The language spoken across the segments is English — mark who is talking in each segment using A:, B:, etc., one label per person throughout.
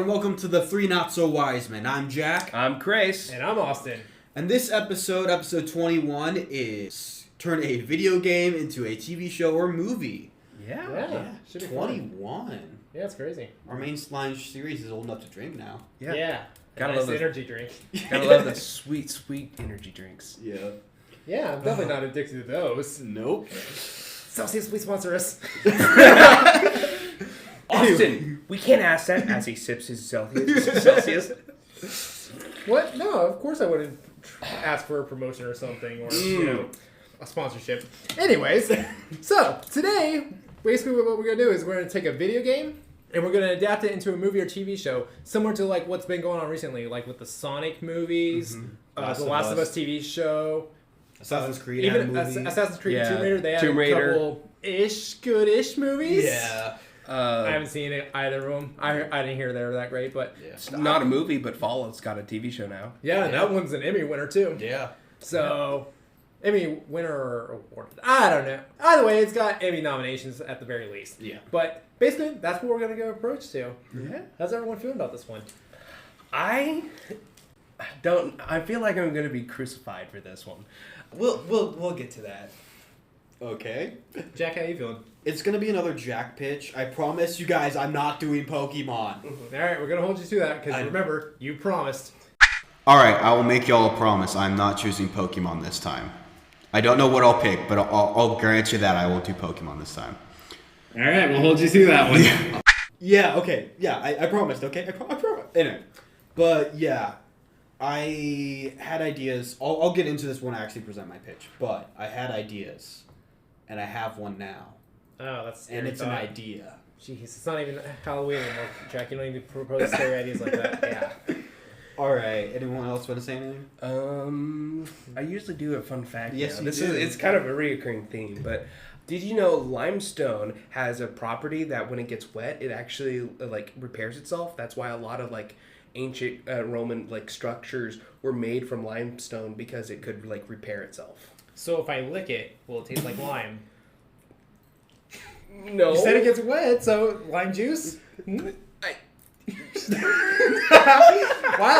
A: and welcome to the Three Not So Wise Men. I'm Jack.
B: I'm Krais.
C: And I'm Austin.
A: And this episode 21, is turn a video game into a TV show or movie.
C: Yeah. Should be
A: 21.
C: Fun. Yeah, it's crazy.
A: Our mainline series is old enough to drink now.
C: Yeah.
B: Gotta
C: nice
B: love
C: energy drink.
B: Gotta love the sweet energy drinks.
A: Yeah.
C: Yeah, I'm definitely not addicted to those.
A: Nope.
C: Celsius, please sponsor us.
B: Austin, we can't ask that as he sips his Celsius.
C: What? No, of course I wouldn't ask for a promotion or something, or a sponsorship. Anyways, so today, basically what we're gonna do is we're gonna take a video game and we're gonna adapt it into a movie or TV show, similar to like what's been going on recently, like with the Sonic movies, the Last of Us TV show,
A: Assassin's Creed,
C: even
A: movie.
C: Assassin's Creed,
B: Yeah.
C: Tomb Raider. They had
B: Tomb Raider.
C: a couple good-ish movies.
A: Yeah.
C: I haven't seen it either of them. I didn't hear they were that great, but
B: It's not a movie, but Fallout's got a TV show now.
C: yeah, that one's an Emmy winner too.
A: Yeah.
C: So, Emmy winner or award, I don't know. Either way, it's got Emmy nominations at the very least.
A: Yeah.
C: But basically, that's what we're gonna go approach to.
B: Yeah.
C: How's everyone feeling about this one?
B: I feel like I'm gonna be crucified for this one. We'll get to that.
A: Okay.
C: Jack, how you feeling?
A: It's gonna be another Jack pitch. I promise you guys I'm not doing Pokemon.
C: All right, we're gonna hold you to that because remember, you promised.
A: Alright, I will make y'all a promise. I'm not choosing Pokemon this time. I don't know what I'll pick, but I'll grant you that I won't do Pokemon this time.
C: All right, we'll hold you to that one.
A: Yeah, okay. Yeah, I promised, okay? I promised. Anyway. But, yeah. I had ideas. I'll get into this when I actually present my pitch. But I had ideas. And I have one now.
C: Oh, that's scary.
A: And it's an idea.
C: Jeez, it's not even Halloween anymore, Jack. You don't need to propose scary ideas like that. Yeah.
A: Alright, anyone else want to say anything?
B: I usually do a fun fact.
A: Yes,
B: now.
A: you do.
B: It's kind of a reoccurring theme, but did you know limestone has a property that when it gets wet, it actually like repairs itself? That's why a lot of like ancient Roman like structures were made from limestone because it could like repair itself.
C: So if I lick it, will it taste like lime?
B: No.
C: You said it gets wet, so lime juice? Wow,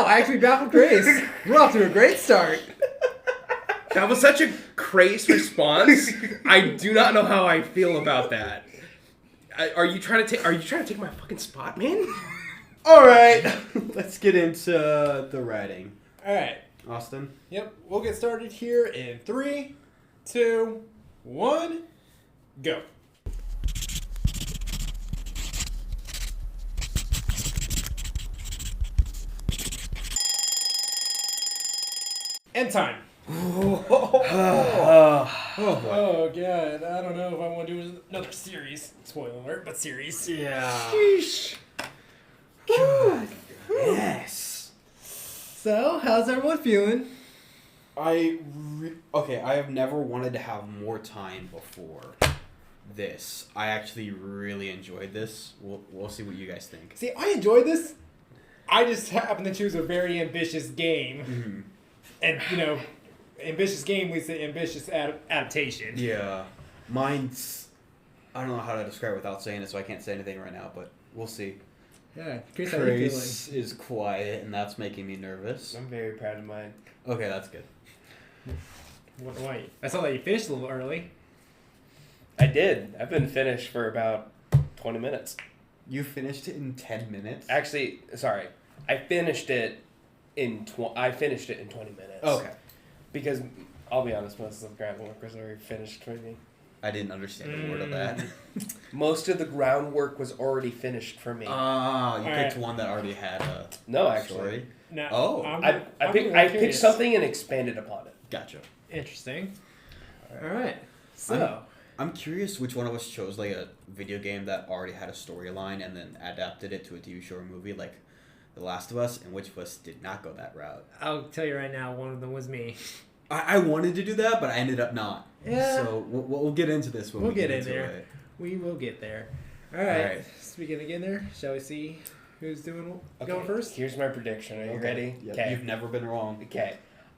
C: I actually baffled Grace. We're off to a great start.
B: That was such a Krais response. I do not know how I feel about that. Are you trying to take my fucking spot, man?
A: Alright, let's get into the writing.
C: All right.
A: Austin?
C: Yep, we'll get started here in 3, 2, 1, go. End time. Oh god, I don't know if I want to do another series. Spoiler alert, but series.
A: Yeah.
B: Sheesh.
A: God. Yes.
C: So, how's everyone feeling?
A: I have never wanted to have more time before this. I actually really enjoyed this. We'll see what you guys think.
C: See, I enjoyed this. I just happen to choose a very ambitious game.
A: Mm-hmm.
C: And, ambitious game leads to ambitious adaptation.
A: Yeah. Mine's... I don't know how to describe it without saying it, so I can't say anything right now, but we'll see.
C: Yeah, Chris, how are you feeling?
A: Krais is quiet, and that's making me nervous.
B: I'm very proud of mine.
A: Okay, that's good.
C: Why? I saw that you finished a little early.
B: I did. I've been finished for about 20 minutes.
A: You finished it in 10 minutes?
B: Actually, sorry. I finished it in 20 minutes.
A: Okay.
B: Because, I'll be honest, most of the groundwork was already finished for me.
A: I didn't understand a word of that.
B: Most of the groundwork was already finished for me.
A: You
C: All
A: picked
C: right.
A: one that already had a
B: No, actually.
A: story?
C: No.
A: Oh.
B: I picked something and expanded upon it.
A: Gotcha.
C: Interesting. All right. So.
A: I'm curious which one of us chose like a video game that already had a storyline and then adapted it to a TV show or movie like The Last of Us, and which of us did not go that route.
C: I'll tell you right now, one of them was me.
A: I wanted to do that, but I ended up not.
C: Yeah.
A: So we'll get into this when
C: We'll
A: we
C: get
A: get
C: in
A: into
C: there.
A: it.
C: We will get there. All right.
A: right.
C: Speaking again there, shall we see who's going
B: Okay,
C: first?
B: Here's my prediction. Are you ready?
A: Yep. You've never been wrong.
B: Okay.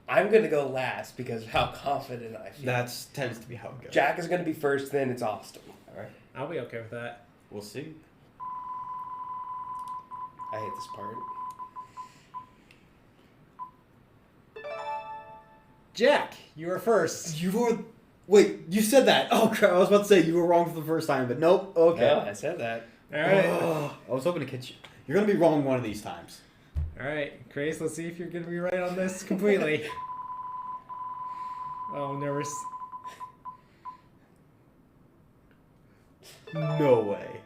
B: I'm going to go last because of how confident I feel.
A: That tends to be how it goes.
B: Jack is going to be first, then it's Austin.
A: All right.
C: I'll be okay with that.
A: We'll see.
B: I hate this part.
C: Jack, you are first.
A: You were. Wait, you said that. Oh, crap. I was about to say you were wrong for the first time, but nope. Okay.
B: Yeah, I said that.
C: All right.
A: Oh, I was hoping to catch you. You're going to be wrong one of these times.
C: All right, Krais, let's see if you're going to be right on this completely. Oh, I'm nervous.
A: No way.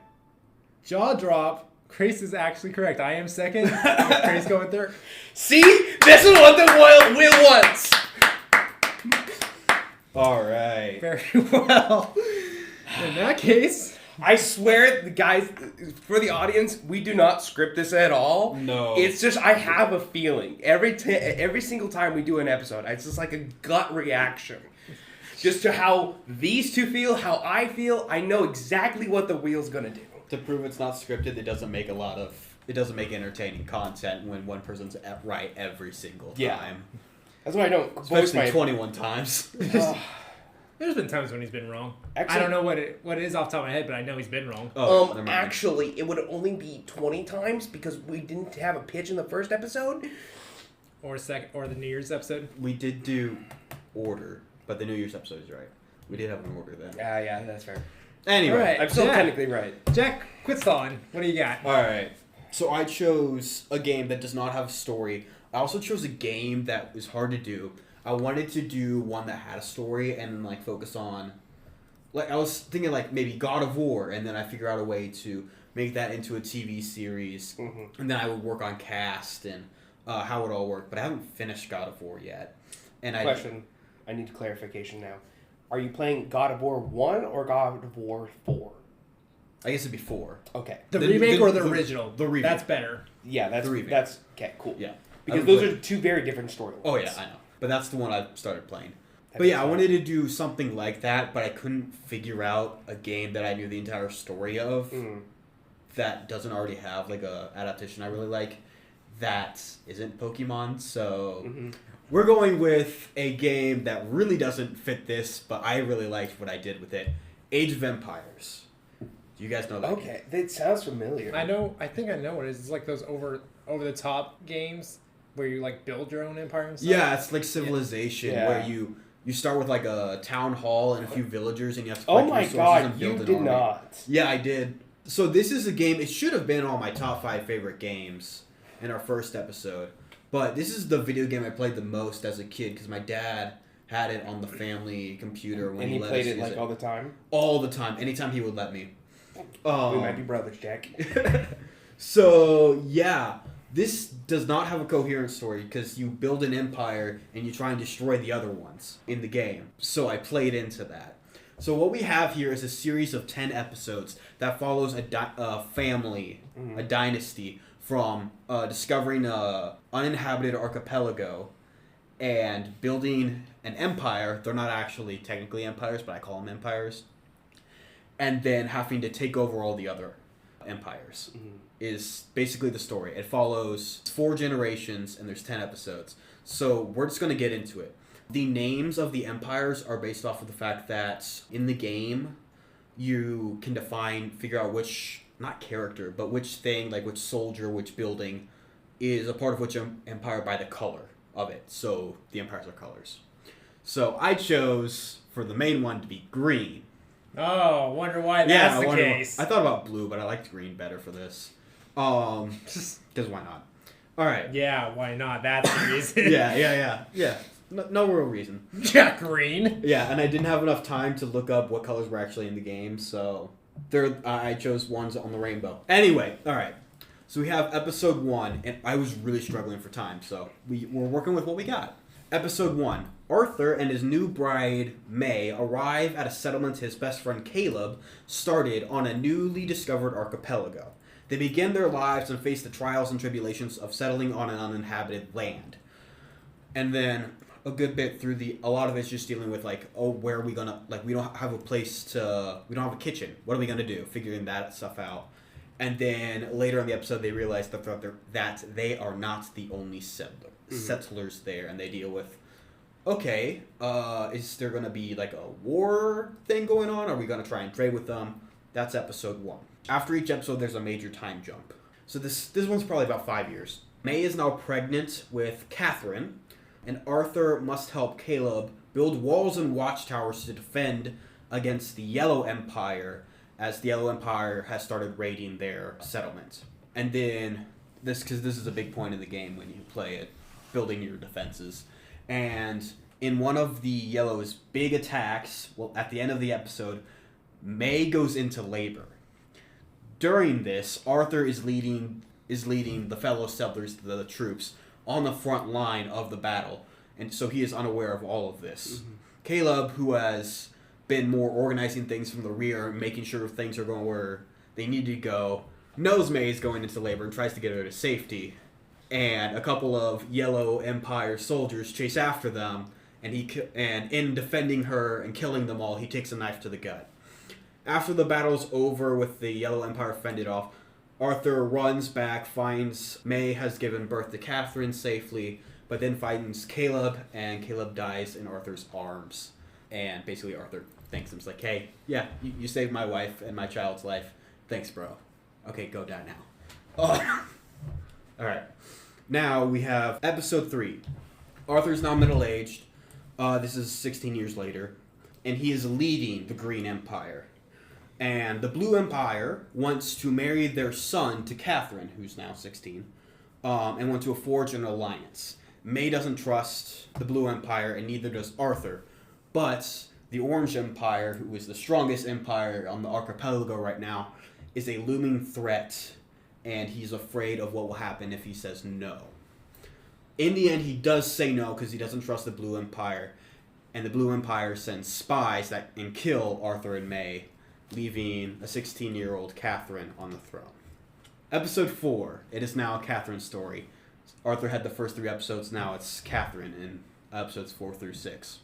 C: Jaw drop. Krais is actually correct. I am second. Krais going third.
B: See? This is what the royal will wants!
A: All right.
C: Very well. In that case...
B: I swear, the guys, for the audience, we do not script this at all.
A: No.
B: It's just, I have a feeling. Every single time we do an episode, it's just like a gut reaction. Just to how these two feel, how I feel, I know exactly what the wheel's gonna do.
A: To prove it's not scripted, it doesn't make entertaining content when one person's right every single time.
B: Yeah. That's why I don't
A: Especially
B: voice my...
A: 21 times.
C: There's been times when he's been wrong.
B: Actually,
C: I don't know what it is off the top of my head, but I know he's been wrong.
A: Oh, never mind.
B: Actually, it would only be 20 times because we didn't have a pitch in the first episode.
C: Or the New Year's episode.
A: We did do order, but the New Year's episode is right. We did have an order then.
B: Yeah, that's fair.
A: Anyway.
C: All right.
B: I'm still
C: Jack.
B: technically right.
C: Jack, quit stalling. What do you got?
A: All right. So I chose a game that does not have a story. I also chose a game that was hard to do. I wanted to do one that had a story and like focus on, like I was thinking like maybe God of War, and then I figure out a way to make that into a TV series, and then I would work on cast and how it all worked. But I haven't finished God of War yet. And
B: Question. I need clarification now. Are you playing God of War 1 or God of War 4?
A: I guess it'd be 4.
B: Okay.
C: The remake or the original?
A: The remake.
C: That's better.
B: Yeah, that's
A: The remake.
B: that's okay, cool.
A: Yeah.
B: Because those are two very different storylines.
A: Oh yeah, I know. But that's the one I started playing.
B: That
A: But yeah,
B: makes
A: I
B: sense.
A: wanted to do something like that, but I couldn't figure out a game that I knew the entire story of that doesn't already have like a adaptation I really like. That isn't Pokemon, so we're going with a game that really doesn't fit this, but I really liked what I did with it. Age of Empires. Do you guys know that?
B: Okay, that sounds familiar.
C: I know. I think I know what it is. It's like those over the top games where you like build your own empire and stuff.
A: Yeah, it's like Civilization,
B: Yeah.
A: where you start with like a town hall and a few villagers, and you have to
B: Oh
A: collect
B: my
A: resources
B: god,
A: and
B: you
A: build an
B: did
A: army.
B: not.
A: Yeah, I did. So this is a game. It should have been on my top 5 favorite games in our first episode, but this is the video game I played the most as a kid because my dad had it on the family computer when
B: And
A: he
B: he
A: let
B: played
A: us
B: it
A: use
B: like all the time?
A: all the time, anytime he would let me.
B: We might be brothers, Jack.
A: So yeah, this does not have a coherent story because you build an empire and you try and destroy the other ones in the game. So I played into that. So what we have here is a series of 10 episodes that follows a family, a dynasty, from discovering an uninhabited archipelago and building an empire. They're not actually technically empires, but I call them empires. And then having to take over all the other empires is basically the story. It follows 4 generations and there's 10 episodes. So we're just going to get into it. The names of the empires are based off of the fact that in the game you can figure out which, not character, but which thing, like which soldier, which building is a part of which empire by the color of it. So the empires are colors. So I chose for the main one to be green.
C: Oh, wonder why that's the case.
A: I thought about blue, but I liked green better for this. Because why not? All right.
C: Yeah, why not? That's the reason.
A: Yeah. No real reason.
C: Yeah, green.
A: Yeah, and I didn't have enough time to look up what colors were actually in the game, so I chose ones on the rainbow. Anyway, all right. So we have episode 1, and I was really struggling for time, so we're working with what we got. Episode 1. Arthur and his new bride, May, arrive at a settlement his best friend Caleb started on a newly discovered archipelago. They begin their lives and face the trials and tribulations of settling on an uninhabited land. And then a good bit through a lot of it's just dealing with like, oh, where are we gonna, like, we don't have we don't have a kitchen. What are we gonna do? Figuring that stuff out. And then later in the episode, they realize that they are not the only settlers there, and they deal with, okay, is there going to be like a war thing going on? Are we going to try and trade with them? That's episode 1. After each episode, there's a major time jump. So this one's probably about 5 years. May is now pregnant with Catherine, and Arthur must help Caleb build walls and watchtowers to defend against the Yellow Empire, as the Yellow Empire has started raiding their settlement. And then, because this is a big point in the game when you play it, building your defenses. And in one of the Yellow's big attacks, well, at the end of the episode, May goes into labor. During this, Arthur is leading the fellow settlers, the troops, on the front line of the battle, and so he is unaware of all of this. Mm-hmm. Caleb, who has been more organizing things from the rear, making sure things are going where they need to go, knows May is going into labor and tries to get her to safety. And a couple of Yellow Empire soldiers chase after them, and in defending her and killing them all, he takes a knife to the gut. After the battle's over with the Yellow Empire fended off, Arthur runs back, finds May has given birth to Catherine safely, but then finds Caleb, and Caleb dies in Arthur's arms. And basically Arthur thanks him. He's like, hey, yeah, you saved my wife and my child's life. Thanks, bro. Okay, go die now. Oh. Alright. Now we have episode 3. Arthur's now middle-aged. This is 16 years later. And he is leading the Green Empire. And the Blue Empire wants to marry their son to Catherine, who's now 16, and want to forge an alliance. May doesn't trust the Blue Empire, and neither does Arthur. But the Orange Empire, who is the strongest empire on the archipelago right now, is a looming threat, and he's afraid of what will happen if he says no. In the end, he does say no because he doesn't trust the Blue Empire, and the Blue Empire sends spies and kill Arthur and May, leaving a 16-year-old Catherine on the throne. Episode 4. It is now Catherine's story. Arthur had the first 3 episodes, now it's Catherine in episodes 4 through 6.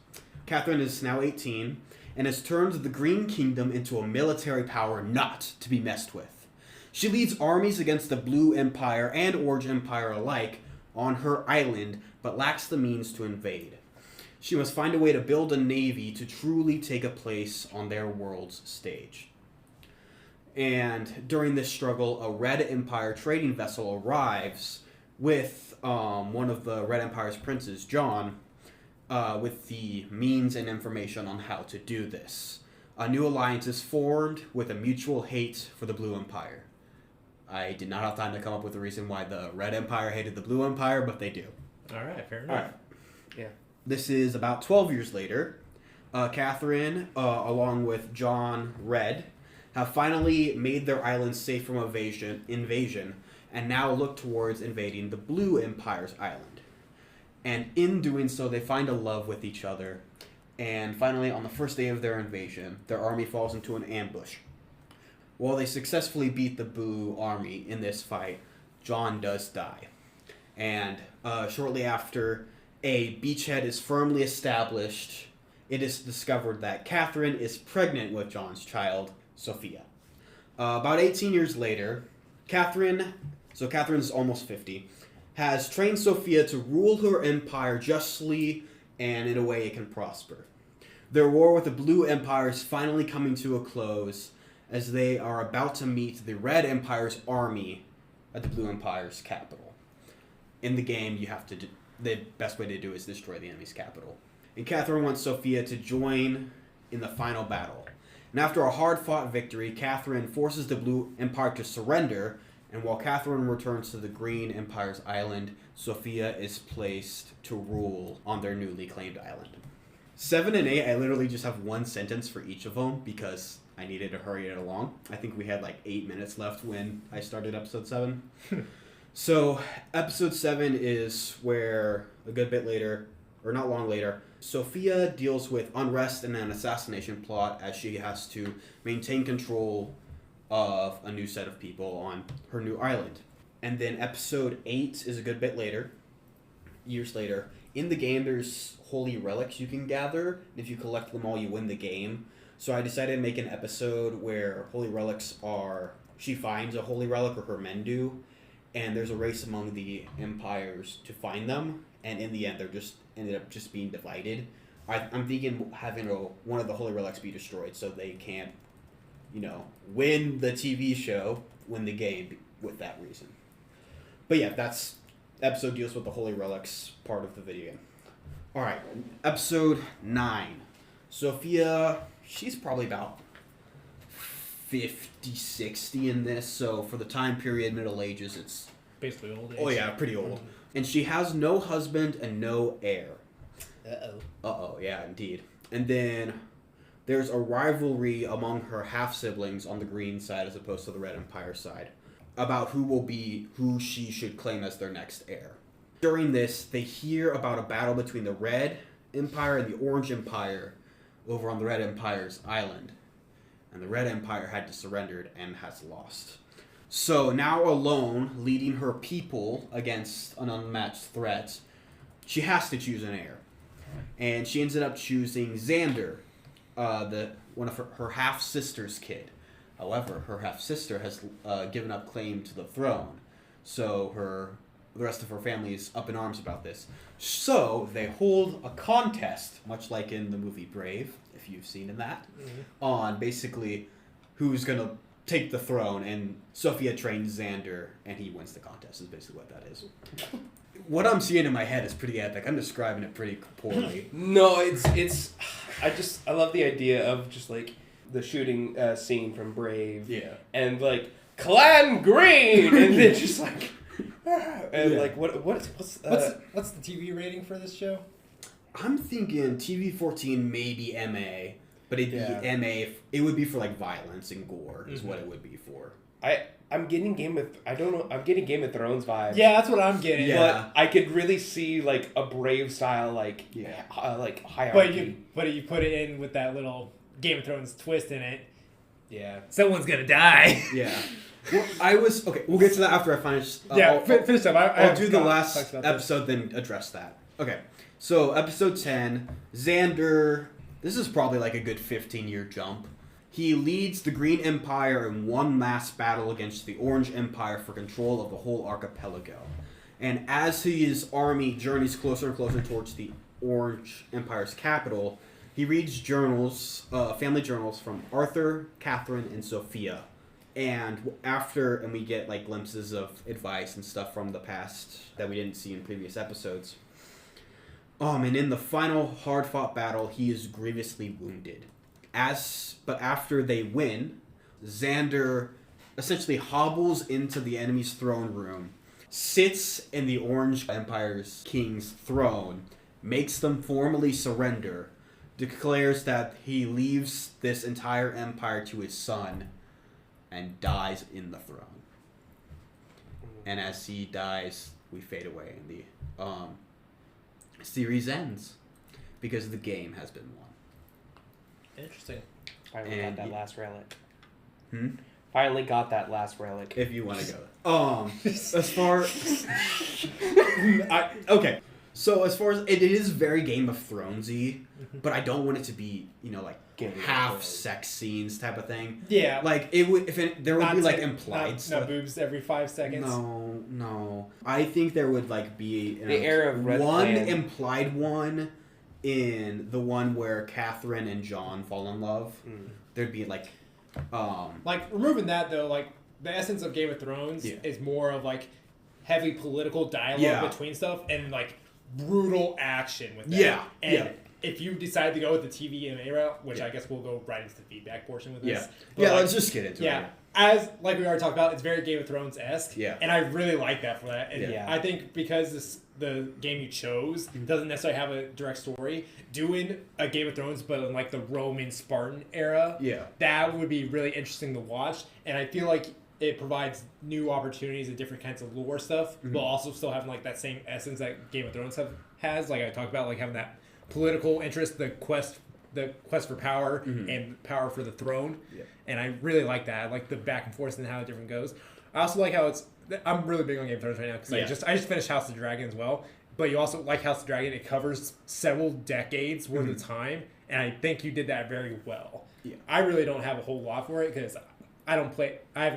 A: Catherine is now 18 and has turned the Green Kingdom into a military power not to be messed with. She leads armies against the Blue Empire and Orange Empire alike on her island, but lacks the means to invade. She must find a way to build a navy to truly take a place on their world's stage. And during this struggle, a Red Empire trading vessel arrives with one of the Red Empire's princes, John, with the means and information on how to do this. A new alliance is formed with a mutual hate for the Blue Empire. I did not have time to come up with a reason why the Red Empire hated the Blue Empire, but they do.
C: All right, fair enough.
A: All right.
B: Yeah.
A: This is about 12 years later. Catherine, along with John Red, have finally made their island safe from invasion, and now look towards invading the Blue Empire's island. And in doing so, they find a love with each other. And finally, on the first day of their invasion, their army falls into an ambush. While they successfully beat the Blue army in this fight, John does die. And shortly after, a beachhead is firmly established. It is discovered that Catherine is pregnant with John's child, Sophia. About 18 years later, Catherine's almost 50, has trained Sophia to rule her empire justly and in a way it can prosper. Their war with the Blue Empire is finally coming to a close as they are about to meet the Red Empire's army at the Blue Empire's capital. In the game, the best way to do it is destroy the enemy's capital. And Catherine wants Sophia to join in the final battle. And after a hard-fought victory, Catherine forces the Blue Empire to surrender, and while Catherine returns to the Green Empire's island, Sophia is placed to rule on their newly claimed island. 7 and 8, I literally just have one sentence for each of them because I needed to hurry it along. I think we had like 8 minutes left when I started episode 7. So, episode 7 is where, a good bit later, or not long later, Sophia deals with unrest and an assassination plot as she has to maintain control of a new set of people on her new island. And then episode 8 is a good bit later, years later. In the game, there's holy relics you can gather, and if you collect them all, you win the game. So I decided to make an episode where holy relics she finds a holy relic, or her men do, and there's a race among the empires to find them, and in the end, they're just ended up just being divided. I'm thinking having one of the holy relics be destroyed so they can't, win the TV show, win the game, with that reason. But yeah, that's episode deals with the holy relics part of the video game. All right, episode 9. Sophia, she's probably about 50, 60 in this. So for the time period, Middle Ages, it's
C: basically old age.
A: Oh yeah, pretty old. And she has no husband and no heir. Uh-oh, yeah, indeed. And then there's a rivalry among her half-siblings on the green side as opposed to the Red Empire side about who she should claim as their next heir. During this, they hear about a battle between the Red Empire and the Orange Empire over on the Red Empire's island. And the Red Empire had to surrender and has lost. So now alone, leading her people against an unmatched threat, she has to choose an heir. And she ended up choosing Xander, one of her half-sister's kid. However, her half-sister has given up claim to the throne. So the rest of her family is up in arms about this. So they hold a contest, much like in the movie Brave, if you've seen in that, on basically who's going to take the throne. And Sophia trains Xander, and he wins the contest, is basically what that is. What I'm seeing in my head is pretty epic. I'm describing it pretty poorly.
B: No, it's. I love the idea of just like the shooting scene from Brave.
A: Yeah.
B: And like Clan Green, and then just like, and
A: yeah.
B: like what's
C: the TV rating for this show?
A: I'm thinking TV 14, maybe MA, but it'd be MA. It would be for like violence and gore, is what it would be for.
B: I'm getting Game of Thrones vibes.
C: Yeah, that's what I'm getting.
A: Yeah.
B: But I could really see like a Brave style like hierarchy.
C: But you put it in with that little Game of Thrones twist in it.
B: Yeah.
C: Someone's gonna die.
A: Yeah. Well, okay. We'll get to that after I finish.
C: Finish up.
A: I'll do the last episode, then address that. Okay. So episode 10, Xander. This is probably like a good 15-year jump. He leads the Green Empire in one last battle against the Orange Empire for control of the whole archipelago. And as his army journeys closer and closer towards the Orange Empire's capital, he reads journals, family journals from Arthur, Catherine, and Sophia. And we get like glimpses of advice and stuff from the past that we didn't see in previous episodes. And in the final hard-fought battle, he is grievously wounded. But after they win, Xander essentially hobbles into the enemy's throne room, sits in the Orange Empire's king's throne, makes them formally surrender, declares that he leaves this entire empire to his son, and dies in the throne. And as he dies, we fade away, and the series ends because the game has been won.
C: Interesting.
B: Finally got that last relic.
A: Hmm?
B: Finally got that last relic.
A: If you want to go. As far... okay. So as far as... It is very Game of Thrones-y, but I don't want it to be, like, half sex scenes type of thing.
C: Yeah.
A: Like, it would... There would be, like, implied stuff.
C: No boobs every 5 seconds.
A: No. I think there would, like, be...
B: The era of Red
A: one
B: Land.
A: implied one in the one where Catherine and John fall in love. There'd be, like...
C: Like, removing that, though, like, the essence of Game of Thrones is more of, like, heavy political dialogue between stuff and, like, brutal action with that.
A: Yeah.
C: And if you decide to go with the TVMA route, which I guess we'll go right into the feedback portion with this.
A: But let's just get into it.
C: Yeah. As, like we already talked about, it's very Game of Thrones-esque.
A: Yeah.
C: And I really like that for that. And I think because the game you chose doesn't necessarily have a direct story, doing a Game of Thrones but in like the Roman Spartan era, that would be really interesting to watch. And I feel like it provides new opportunities and different kinds of lore stuff, but also still having like that same essence that Game of Thrones has. Like I talked about, like having that political interest, the quest for power and power for the throne. And I really like that. I like the back and forth and how it different goes. I also like how I'm really big on Game of Thrones right now because I just finished House of the Dragon as well. But you also like House of the Dragon. It covers several decades worth of time, and I think you did that very well. I really don't have a whole lot for it because I haven't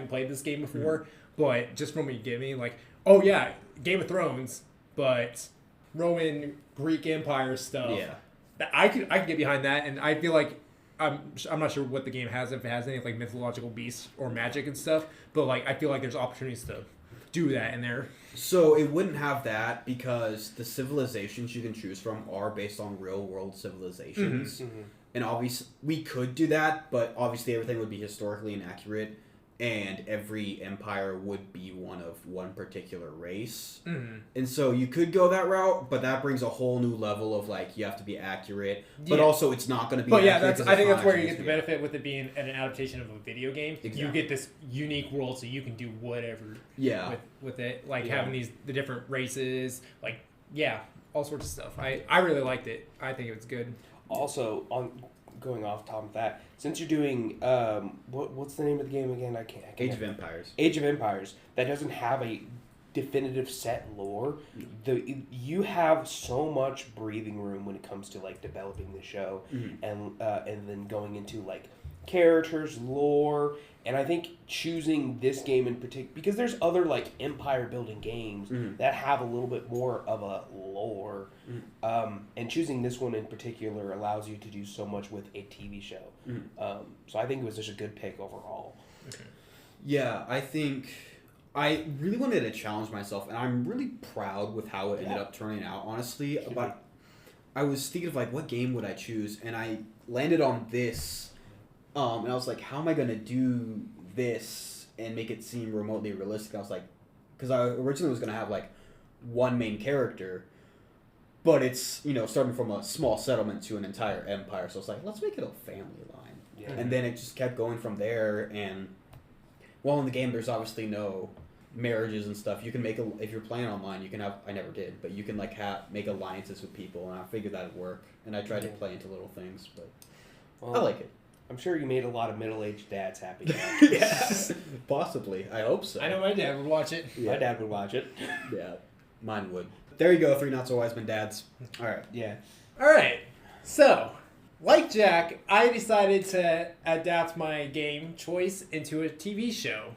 C: played this game before. But just from what you give me, like, oh yeah, Game of Thrones, but Roman Greek Empire stuff. I could get behind that, and I feel like I'm not sure what the game has, if it has any like mythological beasts or magic and stuff, but like I feel like there's opportunities to do that in there.
A: So it wouldn't have that because the civilizations you can choose from are based on real world civilizations. And obviously we could do that, but obviously everything would be historically inaccurate, and every empire would be one particular race. And so you could go that route, but that brings a whole new level of like you have to be accurate, but also it's not going to be.
C: But
A: accurate
C: I think that's where you get the benefit with it being an adaptation of a video game.
A: Exactly.
C: You get this unique world, so you can do whatever. With it, like having the different races, like all sorts of stuff. I really liked it. I think it was good.
B: Also, going off top of that, since you're doing what's the name of the game again? I can't.
A: Age of Empires.
B: Age of Empires. That doesn't have a definitive set lore. You have so much breathing room when it comes to like developing the show, and then going into like characters, lore, and I think choosing this game in particular, because there's other like empire building games that have a little bit more of a lore, and choosing this one in particular allows you to do so much with a TV show. So I think it was just a good pick overall.
A: Yeah, I think I really wanted to challenge myself, and I'm really proud with how it ended up turning out, honestly. But I was thinking of like, what game would I choose, and I landed on this. And I was like, how am I going to do this and make it seem remotely realistic? I was like, because I originally was going to have like one main character, but it's, starting from a small settlement to an entire empire. So I was like, let's make it a family line. Yeah. And then it just kept going from there. And while in the game, there's obviously no marriages and stuff. You can make if you're playing online, you can have, I never did, but you can like make alliances with people. And I figured that'd work. And I tried to play into little things, but I like it.
B: I'm sure you made a lot of middle-aged dads happy.
A: Yes, possibly. I hope so.
C: I know my dad would watch it.
B: Yeah. My dad would watch it.
A: Yeah, mine would. There you go, 3 not-so-wise-men dads. All right.
B: Yeah.
C: All right. So, like Jack, I decided to adapt my game choice into a TV show.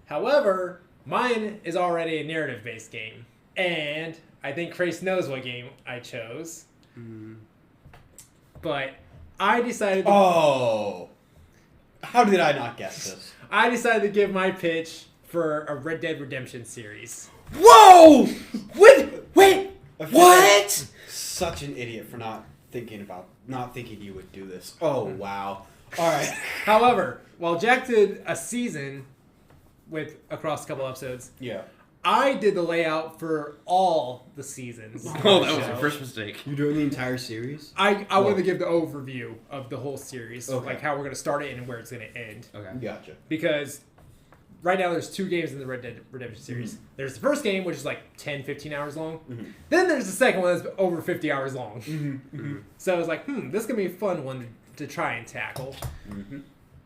C: However, mine is already a narrative-based game. And I think Krais knows what game I chose. But I decided to...
A: Oh! How did I not guess this?
C: I decided to give my pitch for a Red Dead Redemption series.
B: Whoa! Wait! What?
A: Such an idiot for not thinking you would do this. Oh, wow. All right.
C: However, while Jack did a season across a couple episodes...
A: Yeah.
C: I did the layout for all the seasons.
B: Oh, that was your first mistake.
A: You're doing the entire series?
C: I wanted to give the overview of the whole series,
A: okay.
C: like how we're going to start it and where it's going to end.
A: Okay, gotcha.
C: Because right now there's 2 games in the Red Dead Redemption series. There's the first game, which is like 10, 15 hours long. Then there's the second one that's over 50 hours long. So I was like, this is going to be a fun one to try and tackle.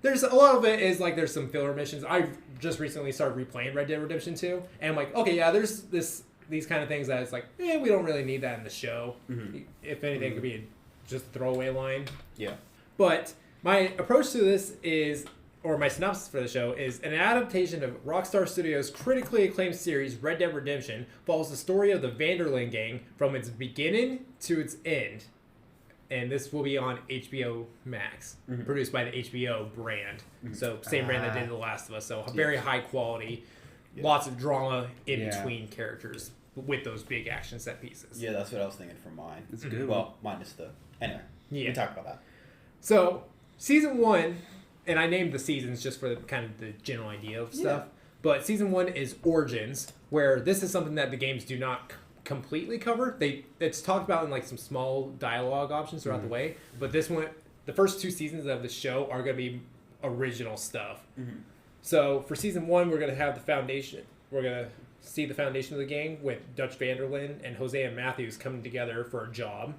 C: There's a lot of it is like there's some filler missions. I've just recently started replaying Red Dead Redemption 2, and I'm like, okay, yeah, there's these kind of things that it's like, we don't really need that in the show. If anything, it could be just a throwaway line.
A: Yeah.
C: But my approach to this is, or my synopsis for the show is, an adaptation of Rockstar Studios' critically acclaimed series Red Dead Redemption follows the story of the Vanderlyn gang from its beginning to its end. And this will be on HBO Max, produced by the HBO brand. So same brand that did The Last of Us. So very high quality, lots of drama in between characters with those big action set pieces.
A: Yeah, that's what I was thinking for mine.
B: It's good.
A: Well, minus the... Anyway, we can talk about that.
C: So season 1, and I named the seasons just for kind of the general idea of stuff. But season 1 is Origins, where this is something that the games do not completely cover. It's talked about in like some small dialogue options throughout the way, but this one, the first 2 seasons of the show are going to be original stuff. So for season 1, we're going to have the foundation. We're going to see the foundation of the gang with Dutch Vanderlyn and Hosea Matthews coming together for a job.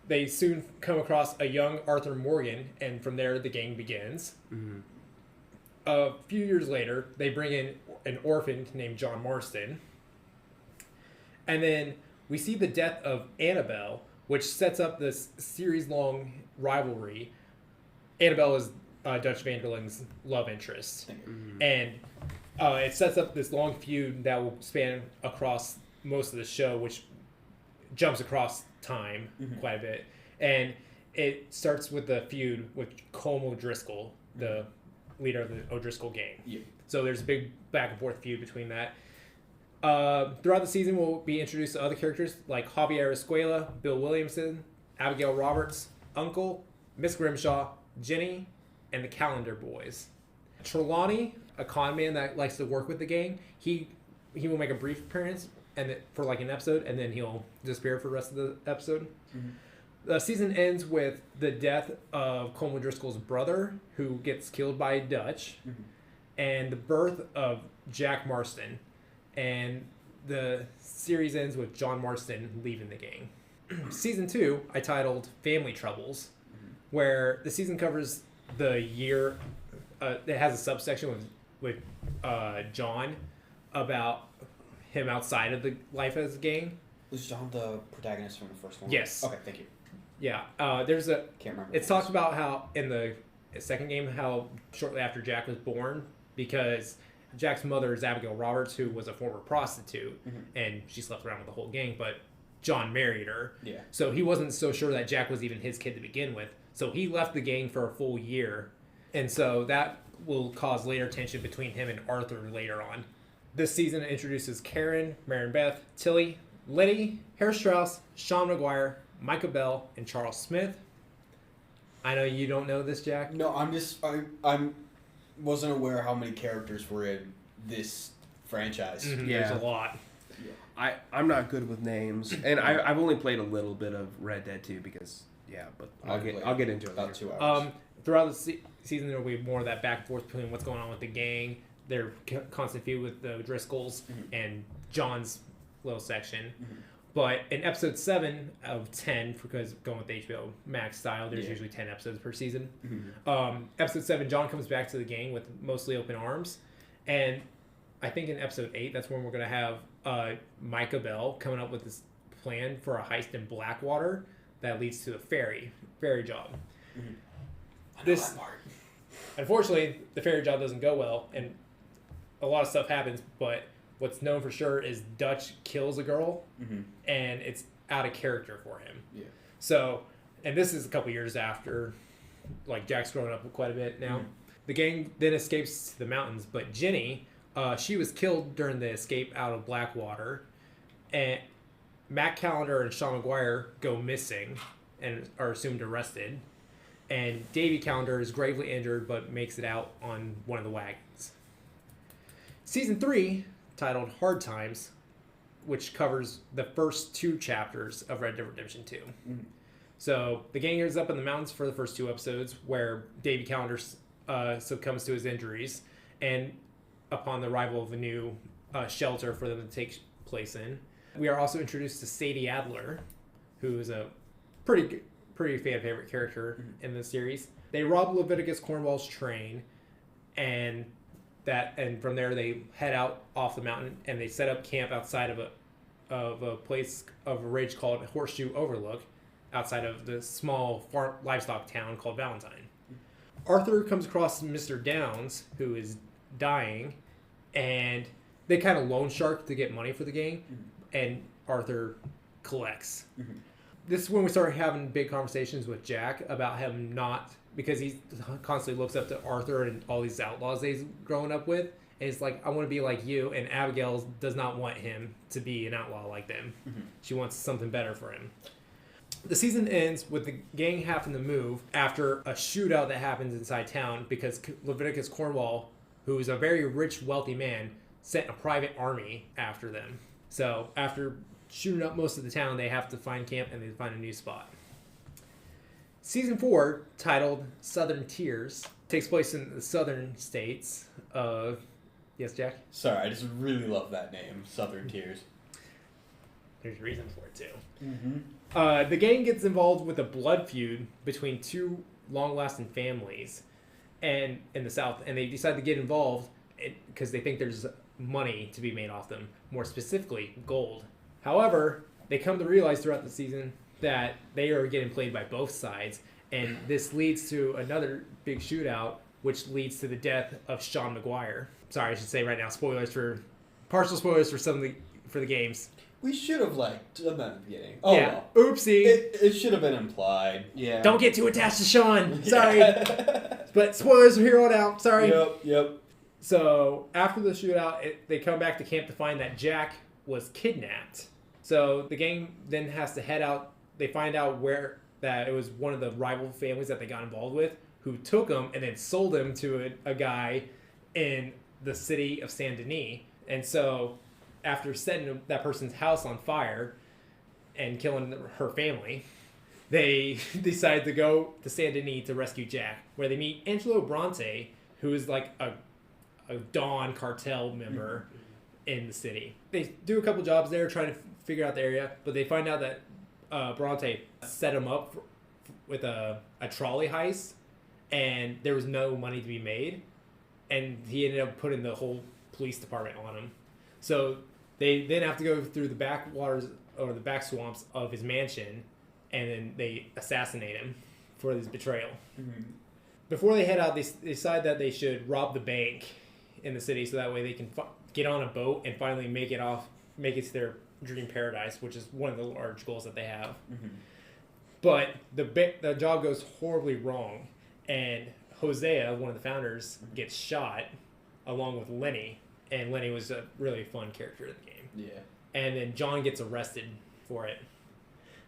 C: They soon come across a young Arthur Morgan, and from there the gang begins. A few years later, they bring in an orphan named John Marston. And then we see the death of Annabelle, which sets up this series-long rivalry. Annabelle is Dutch Vanderlyn's love interest. And it sets up this long feud that will span across most of the show, which jumps across time quite a bit. And it starts with the feud with Colm O'Driscoll, the leader of the O'Driscoll gang.
A: Yeah.
C: So there's a big back and forth feud between that. Throughout the season, we'll be introduced to other characters like Javier Escuela, Bill Williamson, Abigail Roberts, Uncle, Miss Grimshaw, Jenny, and the Calendar Boys. Trelawney, a con man that likes to work with the gang, he will make a brief appearance for like an episode, and then he'll disappear for the rest of the episode. Mm-hmm. The season ends with the death of Colm O'Driscoll's brother, who gets killed by Dutch, and the birth of Jack Marston. And the series ends with John Marston leaving the gang. Season 2, I titled Family Troubles, where the season covers the year. It has a subsection with John about him outside of the life as a gang.
A: Was John the protagonist from the first one?
C: Yes.
A: Okay, thank you.
C: Yeah. There's a.
A: Can't remember.
C: It's talked about how in the second game, how shortly after Jack was born, because Jack's mother is Abigail Roberts, who was a former prostitute, and she slept around with the whole gang, but John married her.
A: Yeah.
C: So he wasn't so sure that Jack was even his kid to begin with. So he left the gang for a full year. And so that will cause later tension between him and Arthur later on. This season introduces Karen, Marion Beth, Tilly, Letty, Harry Strauss, Sean McGuire, Micah Bell, and Charles Smith. I know you don't know this, Jack.
A: No, I'm wasn't aware how many characters were in this franchise.
C: Mm-hmm.
B: Yeah.
C: There's a lot.
B: Yeah. I'm not good with names, and I've only played a little bit of Red Dead 2 because but I'll get into it
A: about
B: later.
A: 2 hours.
C: Throughout the season, there will be more of that back and forth between what's going on with the gang, their constant feud with the Driscolls, and John's little section. But in episode 7 of 10, because going with the HBO Max style, there's usually 10 episodes per season. Episode 7, John comes back to the gang with mostly open arms. And I think in episode 8, that's when we're going to have Micah Bell coming up with this plan for a heist in Blackwater that leads to a ferry job. Unfortunately, the ferry job doesn't go well, and a lot of stuff happens, but what's known for sure is Dutch kills a girl, and it's out of character for him. Yeah. So, and this is a couple years after, like, Jack's grown up quite a bit now. The gang then escapes to the mountains, but Jenny, she was killed during the escape out of Blackwater, and Matt Callender and Sean McGuire go missing and are assumed arrested, and Davy Callender is gravely injured but makes it out on one of the wagons. Season 3, titled Hard Times, which covers the first 2 chapters of Red Dead Redemption 2. So the gang is up in the mountains for the first 2 episodes, where Davy Callender succumbs to his injuries, and upon the arrival of a new shelter for them to take place in. We are also introduced to Sadie Adler, who is a pretty fan favorite character in the series. They rob Leviticus Cornwall's train, and from there they head out off the mountain, and they set up camp outside of a place of a ridge called Horseshoe Overlook, outside of the small livestock town called Valentine. Arthur comes across Mr. Downs, who is dying, and they kind of loan shark to get money for the gang, and Arthur collects. This is when we start having big conversations with Jack about him not, because he constantly looks up to Arthur and all these outlaws that he's growing up with, and it's like, I want to be like you, and Abigail does not want him to be an outlaw like them. She wants something better for him. The season ends with the gang having to move after a shootout that happens inside town, because Leviticus Cornwall, who is a very rich, wealthy man, sent a private army after them. So after shooting up most of the town, they have to find camp, and they find a new spot. Season 4, titled Southern Tears, takes place in the southern states of... Yes, Jack?
A: Sorry, I just really love that name, Southern Tears.
C: There's a reason for it, too. The gang gets involved with a blood feud between 2 long-lasting families and in the South, and they decide to get involved because they think there's money to be made off them, more specifically, gold. However, they come to realize throughout the season that they are getting played by both sides, and this leads to another big shootout, which leads to the death of Sean McGuire. Sorry, I should say right now, partial spoilers for for the games.
A: We should have done that at the beginning. Oh
C: yeah.
A: well.
C: Oopsie.
A: It should have been implied. Yeah.
C: Don't get too attached to Sean. Sorry. But spoilers from here on out. Sorry.
A: Yep.
C: So after the shootout, they come back to camp to find that Jack was kidnapped. So the gang then has to head out. They find out that it was one of the rival families that they got involved with who took him and then sold him to a guy in the city of Saint Denis. And so after setting that person's house on fire and killing her family, they decide to go to Saint Denis to rescue Jack, where they meet Angelo Bronte, who is like a Dawn cartel member in the city. They do a couple jobs there trying to figure out the area, but they find out that Bronte set him up with a trolley heist, and there was no money to be made, and he ended up putting the whole police department on him. So they then have to go through the backwaters or the back swamps of his mansion, and then they assassinate him for his betrayal. Mm-hmm. Before they head out, they decide that they should rob the bank in the city so that way they can get on a boat and finally make it to their dream paradise, which is one of the large goals that they have. Mm-hmm. But the job goes horribly wrong, and Hosea, one of the founders, gets shot along with Lenny, and Lenny was a really fun character in the game.
A: Yeah. And
C: then John gets arrested for it.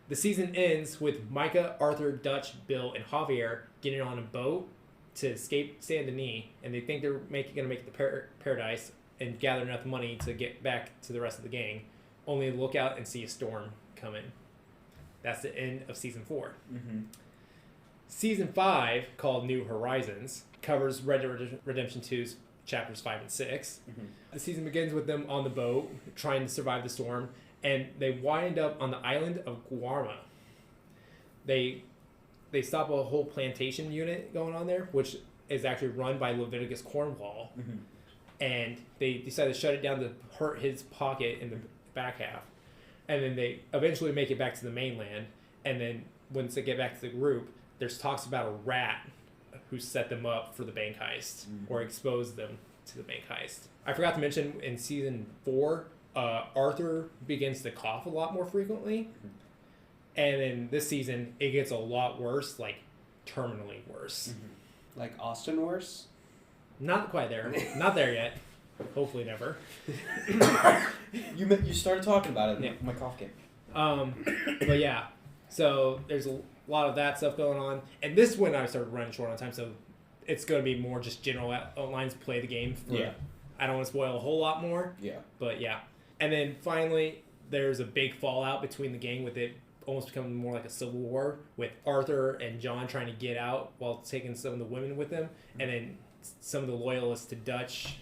C: The season ends with Micah, Arthur, Dutch, Bill, and Javier getting on a boat to escape Saint Denis, and they think they're going to make it to paradise and gather enough money to get back to the rest of the gang, only to look out and see a storm coming. That's the end of Season 4. Mm-hmm. Season 5, called New Horizons, covers Red Dead Redemption 2's chapters 5 and 6. Mm-hmm. The season begins with them on the boat, trying to survive the storm, and they wind up on the island of Guarma. They stop a whole plantation unit going on there, which is actually run by Leviticus Cornwall. Mm-hmm. And they decide to shut it down to hurt his pocket in the back half. And then they eventually make it back to the mainland. And then once they get back to the group, there's talks about a rat who set them up for the bank heist, or exposed them to the bank heist. I forgot to mention in Season 4, Arthur begins to cough a lot more frequently. And in this season, it gets a lot worse, like terminally worse.
B: Mm-hmm. Like Austin worse?
C: Not quite there. Not there yet. Hopefully never.
A: You started talking about it.
C: Yeah.
A: My cough came.
C: But yeah, so there's a lot of that stuff going on. And this one I started running short on time, so it's going to be more just general outlines, play the game. I don't want to spoil a whole lot more.
A: Yeah.
C: But yeah. And then finally, there's a big fallout between the gang with it almost becoming more like a civil war with Arthur and John trying to get out while taking some of the women with them. Mm-hmm. And then some of the loyalists to Dutch,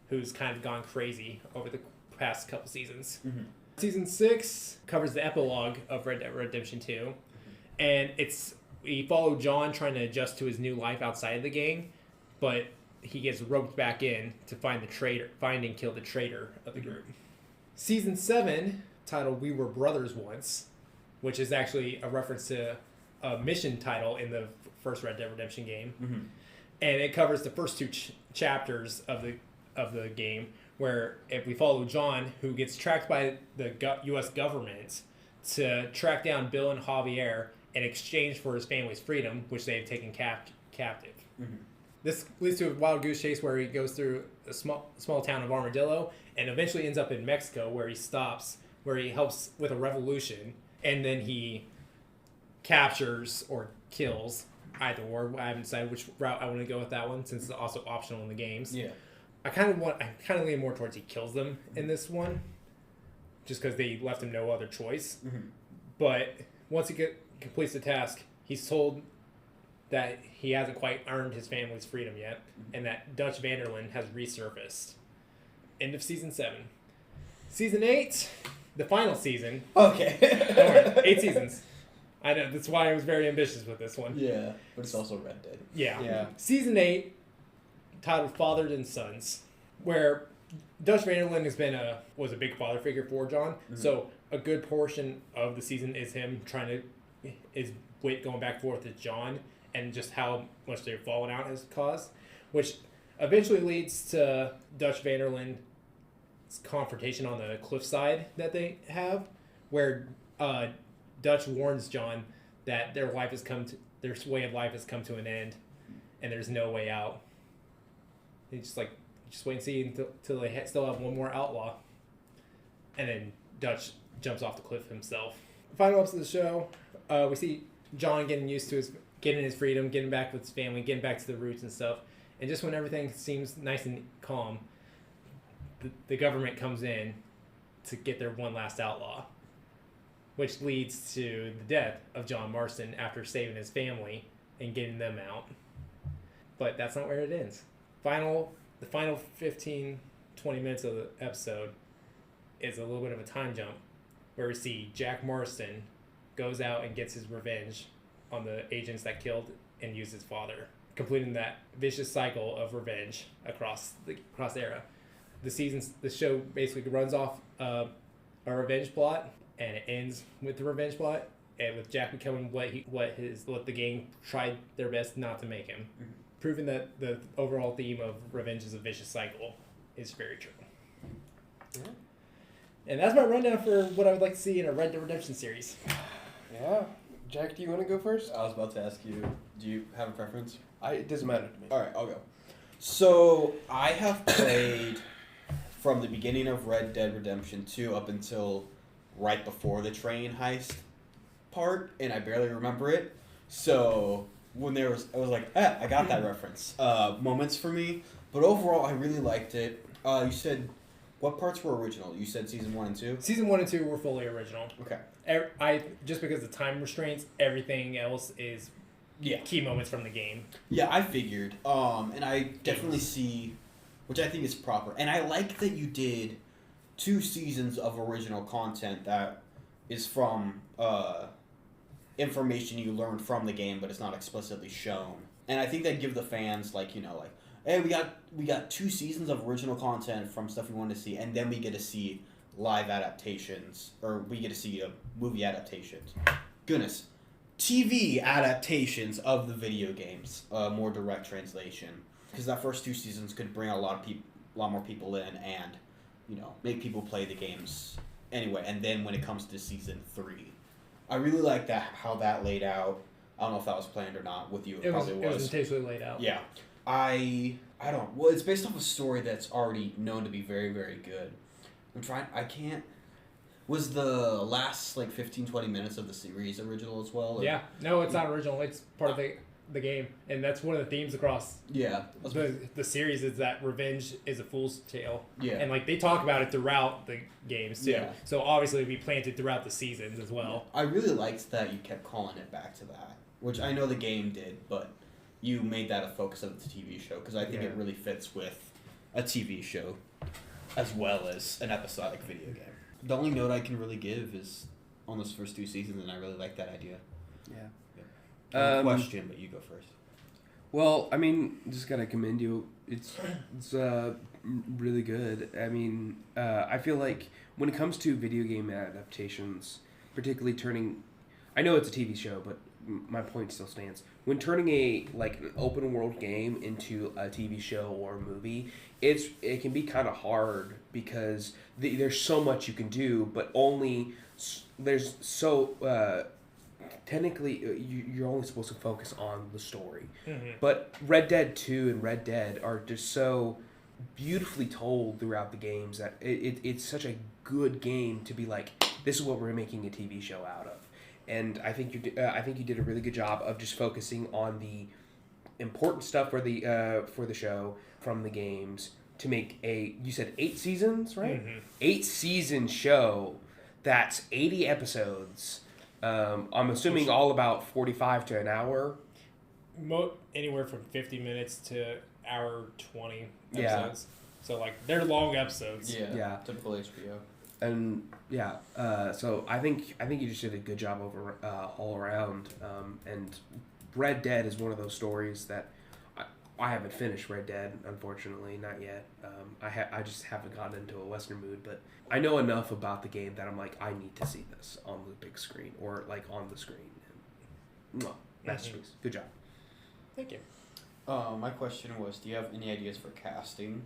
C: who's kind of gone crazy over the past couple seasons. Mm-hmm. Season 6 covers the epilogue of Red Dead Redemption 2. Mm-hmm. And we follow John trying to adjust to his new life outside of the gang, but he gets roped back in to find and kill the traitor of the group. Season 7, titled We Were Brothers Once, which is actually a reference to a mission title in the first Red Dead Redemption game. Mm-hmm. And it covers the first two chapters of the game, where if we follow John, who gets tracked by the U.S. government to track down Bill and Javier in exchange for his family's freedom, which they have taken captive. Mm-hmm. This leads to a wild goose chase where he goes through a small town of Armadillo and eventually ends up in Mexico, where he stops, where he helps with a revolution, and then he captures or kills either or. I haven't decided which route I want to go with that one, since it's also optional in the games. Yeah. I kind of lean more towards he kills them in this one, just because they left him no other choice. Mm-hmm. But once he completes the task, he's told that he hasn't quite earned his family's freedom yet, and that Dutch Vanderlyn has resurfaced. End of Season 7. Season 8, the final season.
A: Okay.
C: Don't worry, 8 seasons. I know, that's why I was very ambitious with this one.
A: Yeah, but it's also Red Dead.
C: Yeah. Season 8, titled Fathered and Sons, where Dutch Vanderlyn was a big father figure for John. Mm-hmm. So a good portion of the season is him going back and forth with John, and just how much their falling out has caused, which eventually leads to Dutch Vanderlyn confrontation on the cliffside that they have, where Dutch warns John that their way of life has come to an end, and there's no way out. He's just like, just wait and see until they still have one more outlaw, and then Dutch jumps off the cliff himself. Final episode of the show, we see John getting used to getting his freedom, getting back with his family, getting back to the roots and stuff. And just when everything seems nice and calm, the government comes in to get their one last outlaw, which leads to the death of John Marston after saving his family and getting them out. But that's not where it ends. The final 15, 20 minutes of the episode is a little bit of a time jump where we see Jack Marston goes out and gets his revenge on the agents that killed and used his father, completing that vicious cycle of revenge across the era. The show basically runs off a revenge plot, and it ends with the revenge plot, and with Jack becoming what the gang tried their best not to make him, proving that the overall theme of revenge is a vicious cycle is very true. Yeah. And that's my rundown for what I would like to see in a Red Dead Redemption series.
B: Yeah. Jack, do you want to go first?
A: I was about to ask you, do you have a preference?
B: It doesn't matter to me.
A: All right, I'll go. So, I have played from the beginning of Red Dead Redemption 2 up until right before the train heist part, and I barely remember it. So, when I was like, I got that reference. Moments for me. But overall, I really liked it. You said, what parts were original? You said season 1 and 2?
C: Season 1 and 2 were fully original.
A: Okay.
C: Just because of time restraints, everything else is key moments from the game.
A: Yeah, I figured. And I definitely see, which I think is proper. And I like that you did 2 seasons of original content that is from information you learned from the game, but it's not explicitly shown. And I think that give the fans, hey, we got 2 seasons of original content from stuff we wanted to see, and then we get to see live adaptations, or we get to see movie adaptations. Goodness. TV adaptations of the video games, more direct translation. Because that first 2 seasons could bring a lot more people in and, make people play the games anyway. And then when it comes to season 3, I really like how that laid out. I don't know if that was planned or not with you. It probably was.
C: It was intentionally laid out.
A: Yeah. I don't. Well, it's based off a story that's already known to be very, very good. Was the last 15, 20 minutes of the series original as well?
C: Yeah. No, it's not original. It's part of the game, and that's one of the themes across the series is that revenge is a fool's tale. Yeah. And they talk about it throughout the games too. Yeah. So obviously it'll be planted throughout the seasons as well.
A: I really liked that you kept calling it back to that, which I know the game did, but you made that a focus of the TV show because I think it really fits with a TV show as well as an episodic video game. The only note I can really give is on those first 2 seasons, and I really like that idea. Yeah. Question, but you go first.
B: Well, I mean, just gotta commend you. It's really good. I mean, I feel like when it comes to video game adaptations, particularly I know it's a TV show, but my point still stands. When turning an open world game into a TV show or a movie, it can be kind of hard because there's so much you can do, but there's so technically you're only supposed to focus on the story. Mm-hmm. But Red Dead 2 and Red Dead are just so beautifully told throughout the games that it's such a good game to be like, this is what we're making a TV show out of. And I think you did a really good job of just focusing on the important stuff for the show from the games to make you said 8 seasons, right? Mm-hmm. 8-season show that's 80 episodes. I'm assuming all about 45 to an hour.
C: Anywhere from 50 minutes to hour 20 episodes. Yeah. So they're long episodes.
A: Yeah. Typical HBO.
B: And so I think you just did a good job all around. And Red Dead is one of those stories that I haven't finished Red Dead, unfortunately, not yet. I just haven't gotten into a Western mood, but I know enough about the game that I'm like, I need to see this on the big screen or on the screen. And, masterpiece. Good job.
C: Thank you.
A: My question was, do you have any ideas for casting?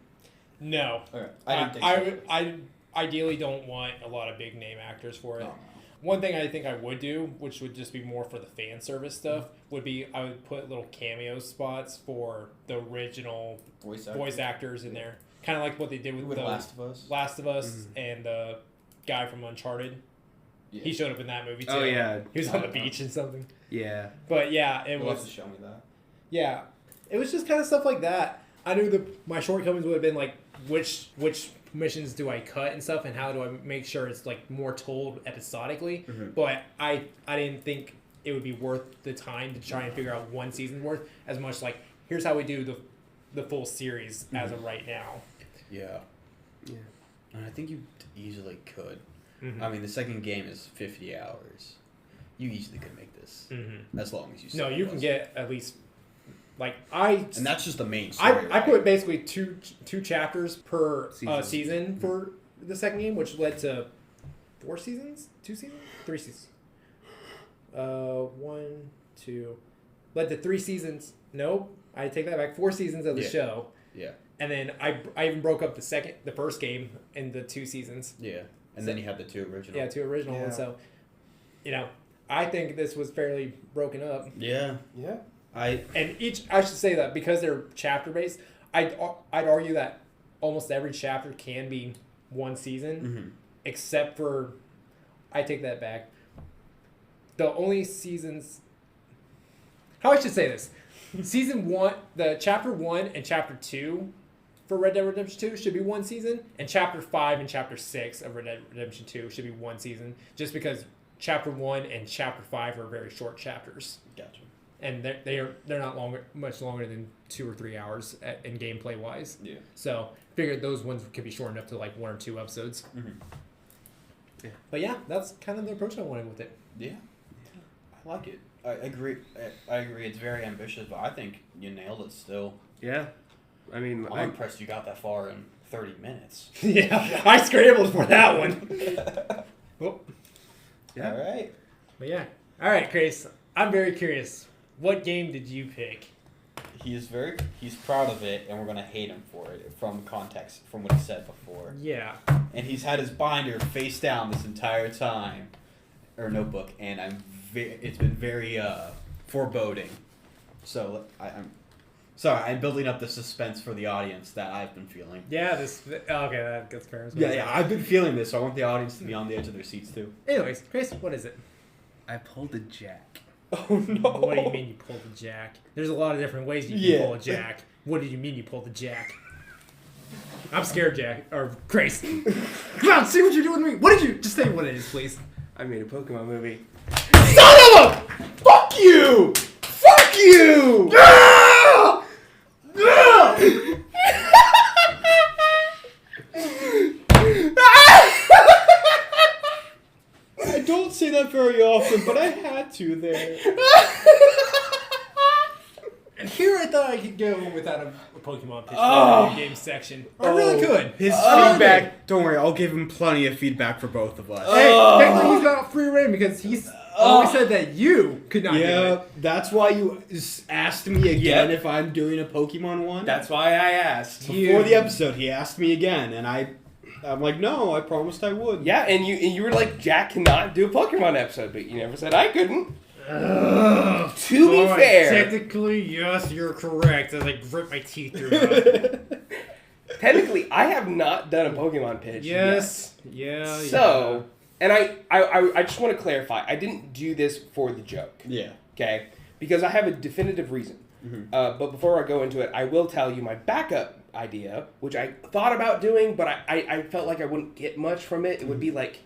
C: No.
A: Okay. I didn't think so.
C: I ideally don't want a lot of big name actors for it.
A: No.
C: One thing I think I would do, which would just be more for the fan service stuff, would be I would put little cameo spots for the original voice actors in there. Kind of like what they did with the
A: Last of Us.
C: Last of Us and the guy from Uncharted.
A: Yeah.
C: He showed up in that movie too.
B: Oh, yeah.
C: He was on the beach and something.
B: Yeah.
C: But yeah, it
A: You'll
C: was...
A: have to show me that.
C: Yeah. It was just kind of stuff like that. I knew my shortcomings would have been like, which missions do I cut and stuff, and how do I make sure it's like more told episodically. But I didn't think it would be worth the time to try and figure out one season worth as much like, here's how we do the full series as of right now.
A: Yeah. And I think you easily could. I mean, the second game is 50 hours. You easily could make this. As long as you...
C: No, you can get at least... Like,
A: And that's just the main story.
C: I put basically two chapters per season for the second game, which led to 4 seasons? 2 seasons? 3 seasons. 1, 2... Led to 3 seasons. Nope. I take that back. 4 seasons of the show.
A: Yeah.
C: And then I even broke up the first game into 2 seasons.
A: Yeah. And then you had the 2 original.
C: Yeah, 2 original ones. So, I think this was fairly broken up.
A: Yeah.
B: Yeah.
C: I should say that because they're chapter based, I'd argue that almost every chapter can be one season, except for, I take that back. The only seasons, how I should say this, season 1, the chapter 1 and chapter 2 for Red Dead Redemption 2 should be one season, and chapter 5 and chapter 6 of Red Dead Redemption 2 should be one season, just because chapter 1 and chapter 5 are very short chapters.
A: Gotcha.
C: And they're not much longer than 2 or 3 hours in gameplay wise.
A: Yeah.
C: So figured those ones could be shortened up to like 1 or 2 episodes.
B: Yeah.
C: But yeah, that's kind of the approach I wanted with it.
A: Yeah. I like it. I agree. I agree. It's very ambitious, but I think you nailed it still.
B: Yeah. I mean,
A: I'm impressed you got that far in 30 minutes.
C: Yeah, I scrambled for that one. Oh.
B: Yeah.
A: All right.
C: But yeah. All right, Krais. I'm very curious. What game did you pick?
A: He's proud of it, and we're gonna hate him for it from context from what he said before.
C: Yeah.
A: And he's had his binder face down this entire time, or notebook, and it's been very foreboding. So I'm sorry, I'm building up the suspense for the audience that I've been feeling.
C: Yeah. That gets fair.
A: Yeah, I've been feeling this, so I want the audience to be on the edge of their seats too.
C: Anyways, Krais, what is it?
B: I pulled a Jack.
A: Oh no!
C: What do you mean you pulled the jack? There's a lot of different ways you can pull a jack. What do you mean you pulled the jack? I'm scared, Jack. Or Krais. Come on, see what you're doing with me. What did you... Just say what it is, please.
B: I made a Pokemon movie.
A: Son of a... Fuck you! Fuck you!
C: Ah! Ah!
A: I don't say that very often, but I had to there.
C: And here I thought I could go without a Pokemon pitch for the game section. I really could.
A: His feedback... Don't worry, I'll give him plenty of feedback for both of us.
C: Hey, technically he's got free reign because he's always said that you could not do it.
A: That's why you asked me again if I'm doing a Pokemon one.
B: That's why I asked.
A: Before the episode, he asked me again, and I'm like, no, I promised I would.
B: Yeah, and you were like, Jack cannot do a Pokemon episode, but you never said I couldn't. To be fair,
C: technically, yes, you're correct. As I grit my teeth through it.
B: Technically, I have not done a Pokemon pitch.
C: Yes. Yeah.
B: So, and I just want to clarify, I didn't do this for the joke.
A: Yeah.
B: Okay? Because I have a definitive reason. But before I go into it, I will tell you my backup idea, which I thought about doing, but I felt like I wouldn't get much from it. It would be like,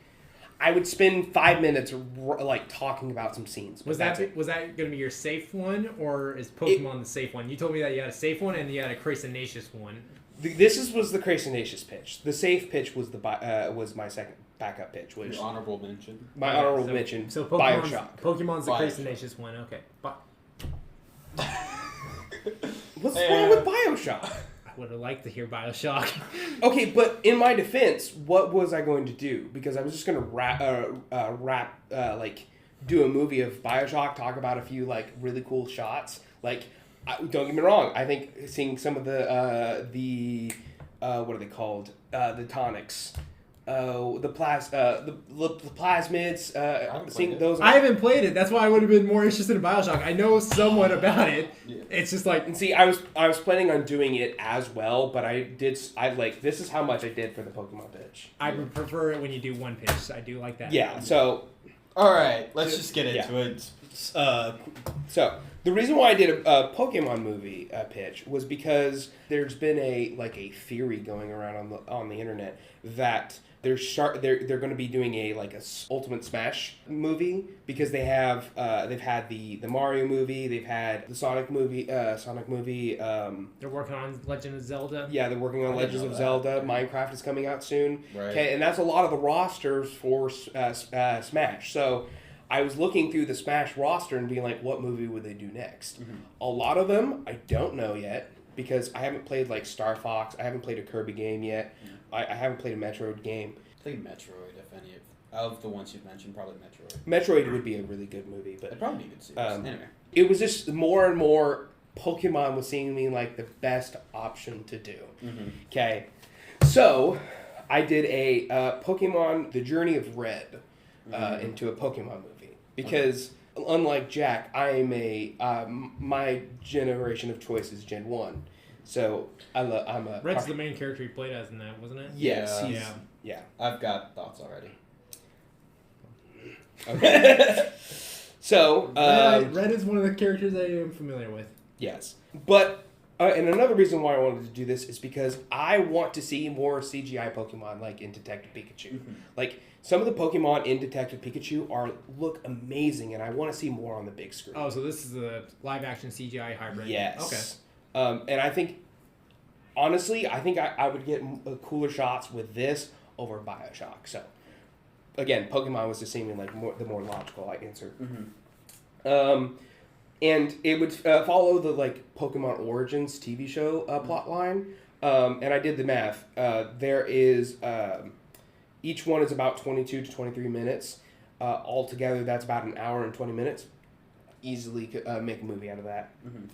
B: I would spend 5 minutes like talking about some scenes.
C: Was that going to be your safe one, or is Pokemon the safe one? You told me that you had a safe one and you had a Craisinacious one.
B: This was the Craisinacious pitch. The safe pitch was was my second backup pitch. Which
A: Your honorable mention.
B: My honorable mention.
C: So
B: Bioshock.
C: Pokemon's the Craisinacious one. Okay.
B: What's wrong with Bioshock?
C: I would have liked to hear Bioshock.
B: Okay, but in my defense, what was I going to do? Because I was just going to do a movie of Bioshock, talk about a few like really cool shots. Like, don't get me wrong, I think seeing some of the what are they called? The tonics. The plasmids. Seeing those.
C: I haven't played it. That's why I would have been more interested in Bioshock. I know somewhat about it.
A: Yeah.
C: It's just like,
B: And see, I was planning on doing it as well, but this is how much I did for the Pokemon pitch.
C: I would prefer it when you do one pitch. I do like that.
B: Yeah. So.
A: All right, let's just get into it.
B: So the reason why I did a Pokemon movie pitch was because there's been a theory going around on the internet that they're going to be doing a Ultimate Smash movie, because they've had the Mario movie, they've had the Sonic movie.
C: They're working on Legend of Zelda.
B: Yeah, they're working on Legends of Zelda. Minecraft is coming out soon.
A: Right.
B: Okay, and that's a lot of the rosters for Smash. So I was looking through the Smash roster and being like, what movie would they do next? Mm-hmm. A lot of them I don't know yet, because I haven't played Star Fox. I haven't played a Kirby game yet. Mm-hmm. I haven't played a Metroid game.
A: Played Metroid, if any of the ones you've mentioned, probably Metroid.
B: Metroid would be a really good movie, but
A: it'd probably be a good series. Anyway,
B: it was just more and more Pokemon was seeming like the best option to do. Mm-hmm. Okay, so I did a Pokemon: The Journey of Red into a Pokemon movie, because unlike Jack, I am my generation of choice is Gen 1. So I'm a
C: Red's the main character he played as in that, wasn't it?
B: Yes.
A: Yeah. I've got thoughts already.
B: Okay. So
C: Red is one of the characters I am familiar with.
B: Yes, but and another reason why I wanted to do this is because I want to see more CGI Pokemon in Detective Pikachu. Mm-hmm. Some of the Pokemon in Detective Pikachu look amazing, and I want to see more on the big screen.
C: Oh, so this is a live action CGI hybrid.
B: Yes.
C: Okay.
B: And I think, honestly, I would get cooler shots with this over Bioshock. So, again, Pokemon was just seeming like the more logical answer. Mm-hmm. And it would follow the Pokemon Origins TV show plot line. And I did the math. There is each one is about 22 to 23 minutes. Altogether, that's about an hour and 20 minutes. Easily could make a movie out of that. Mm-hmm.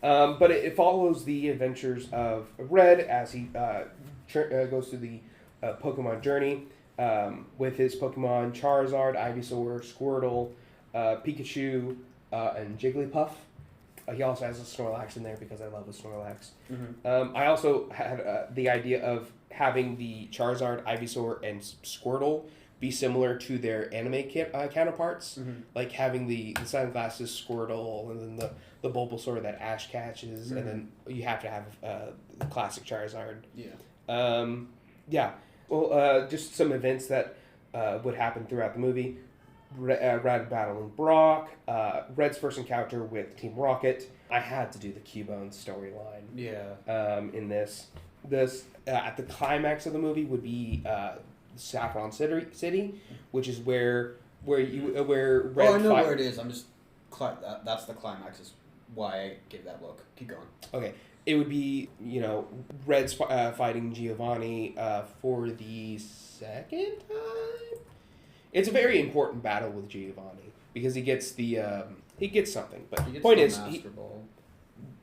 B: But it follows the adventures of Red as he goes through the Pokemon journey with his Pokemon Charizard, Ivysaur, Squirtle, Pikachu, and Jigglypuff. He also has a Snorlax in there because I love the Snorlax. Mm-hmm. I also had the idea of having the Charizard, Ivysaur, and Squirtle be similar to their anime counterparts, like having the sunglasses Squirtle and then the Bulbasaur that Ash catches, and then you have to have the classic Charizard. Yeah. Well, just some events that would happen throughout the movie. Red battling Brock, Red's first encounter with Team Rocket. I had to do the Cubone storyline.
A: Yeah.
B: In this at the climax of the movie would be Saffron City, which is where Red.
A: Oh, I know where it is. I'm just that's the climax. Is why I gave that look. Keep going.
B: Okay, it would be Red's fighting Giovanni for the second time. It's a very important battle with Giovanni because he gets something. But the point is,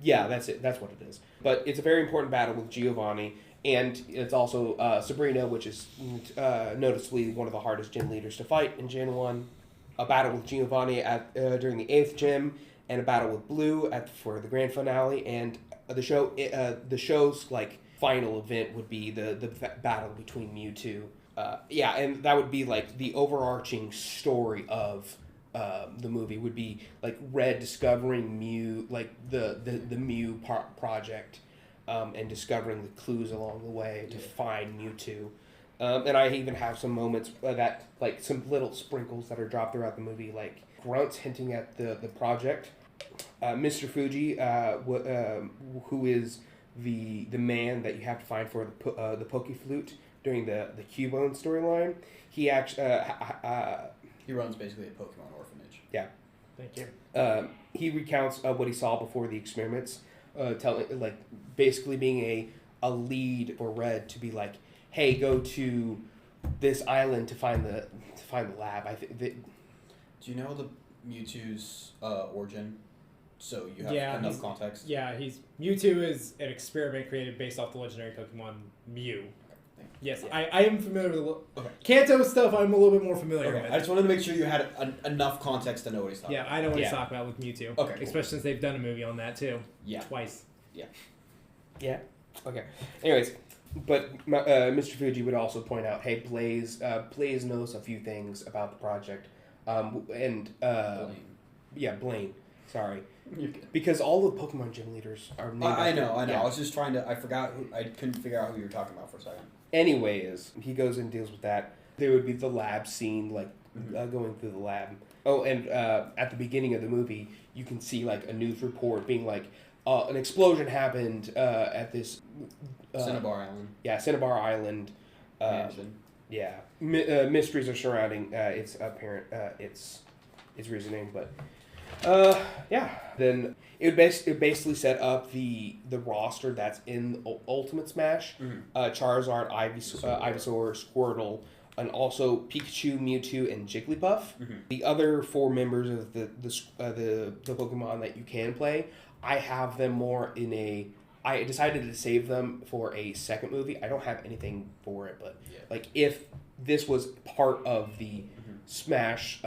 B: yeah, that's it. That's what it is. But it's a very important battle with Giovanni. And it's also Sabrina, which is noticeably one of the hardest gym leaders to fight in Gen 1. A battle with Giovanni during the 8th gym, and a battle with Blue for the grand finale. And the show's final event would be the battle between Mewtwo. And that would be the overarching story of the movie would be Red discovering Mew, the Mew project. And discovering the clues along the way to find Mewtwo. And I even have some moments that, some little sprinkles that are dropped throughout the movie, grunts hinting at the project. Mr. Fuji, who is the man that you have to find for the Pokeflute during the Cubone storyline, he actually...
A: he runs basically a Pokemon orphanage.
B: Yeah.
C: Thank you.
B: He recounts what he saw before the experiments. Basically being a lead for Red to be hey, go to this island to find the lab. I think.
A: Do you know the Mewtwo's origin? so you have enough context.
C: Yeah, Mewtwo is an experiment created based off the legendary Pokemon Mew. Yes, yeah. I am familiar with the Kanto stuff. I'm a little bit more familiar with.
A: I just wanted to make sure you had enough context to know what he's talking about.
C: Yeah, I know what he's talking about with Mewtwo.
A: Okay,
C: especially since they've done a movie on that too.
A: Yeah,
C: twice.
B: Yeah. Okay. Anyways, but Mr. Fuji would also point out, hey, Blaze knows a few things about the project, Blaine. Blaine. Sorry. Because all the Pokemon gym leaders are named
A: I know.
B: Yeah.
A: I was just trying to. I couldn't figure out who you were talking about for a second.
B: Anyways, he goes and deals with that. There would be the lab scene, going through the lab. Oh, and at the beginning of the movie, you can see like a news report being like, an explosion happened at this
A: Cinnabar Island.
B: Yeah, Cinnabar Island.
A: Mansion.
B: Yeah, mysteries are surrounding its apparent its reasoning, but then it would basically set up the roster that's in Ultimate Smash. Charizard, Ivysaur, Squirtle, and also Pikachu, Mewtwo, and Jigglypuff. The other 4 members of the Pokemon that you can play, I have them more in a. I decided to save them for a second movie. I don't have anything for it, but like if this was part of the Smash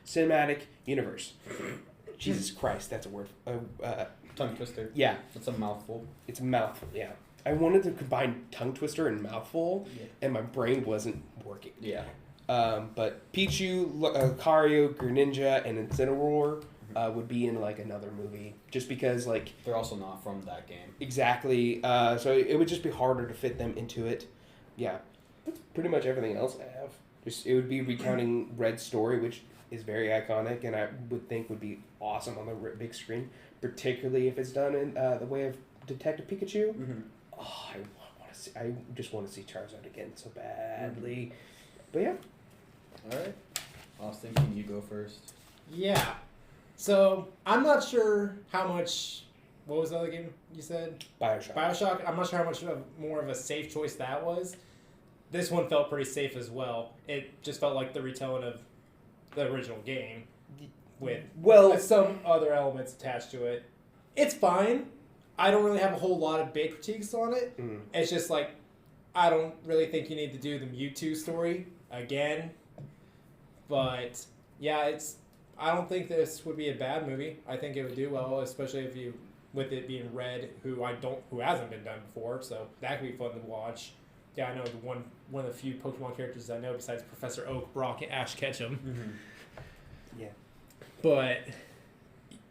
B: cinematic universe. Jesus Christ, that's a word.
A: Tongue twister.
B: Yeah,
A: it's a mouthful.
B: It's a mouthful. Yeah, I wanted to combine tongue twister and mouthful, and my brain wasn't working.
A: Yeah.
B: But Pichu, Lucario, Greninja, and Incineroar would be in like another movie, just because like
A: they're also not from that game.
B: Exactly. So it would just be harder to fit them into it. Yeah, that's pretty much everything else I have. Just it would be recounting Red's story, which is very iconic, and I would think would be awesome on the big screen, particularly if it's done in the way of Detective Pikachu. Oh, I want to see. I just want to see Charizard again so badly. But yeah.
A: All right. Austin, can you go first?
C: Yeah. So I'm not sure how much. What was the other game you said? Bioshock. I'm not sure how much more of a safe choice that was. This one felt pretty safe as well. It just felt like the retelling of the original game with some other elements attached to it. It's fine. I don't really have a whole lot of big critiques on it. It's just like, I don't really think you need to do the Mewtwo story again. But yeah, I don't think this would be a bad movie. I think it would do well, especially with it being Red, who hasn't been done before, so that could be fun to watch. Yeah, I know one of the few Pokemon characters I know besides Professor Oak, Brock, and Ash Ketchum.
B: Yeah.
C: But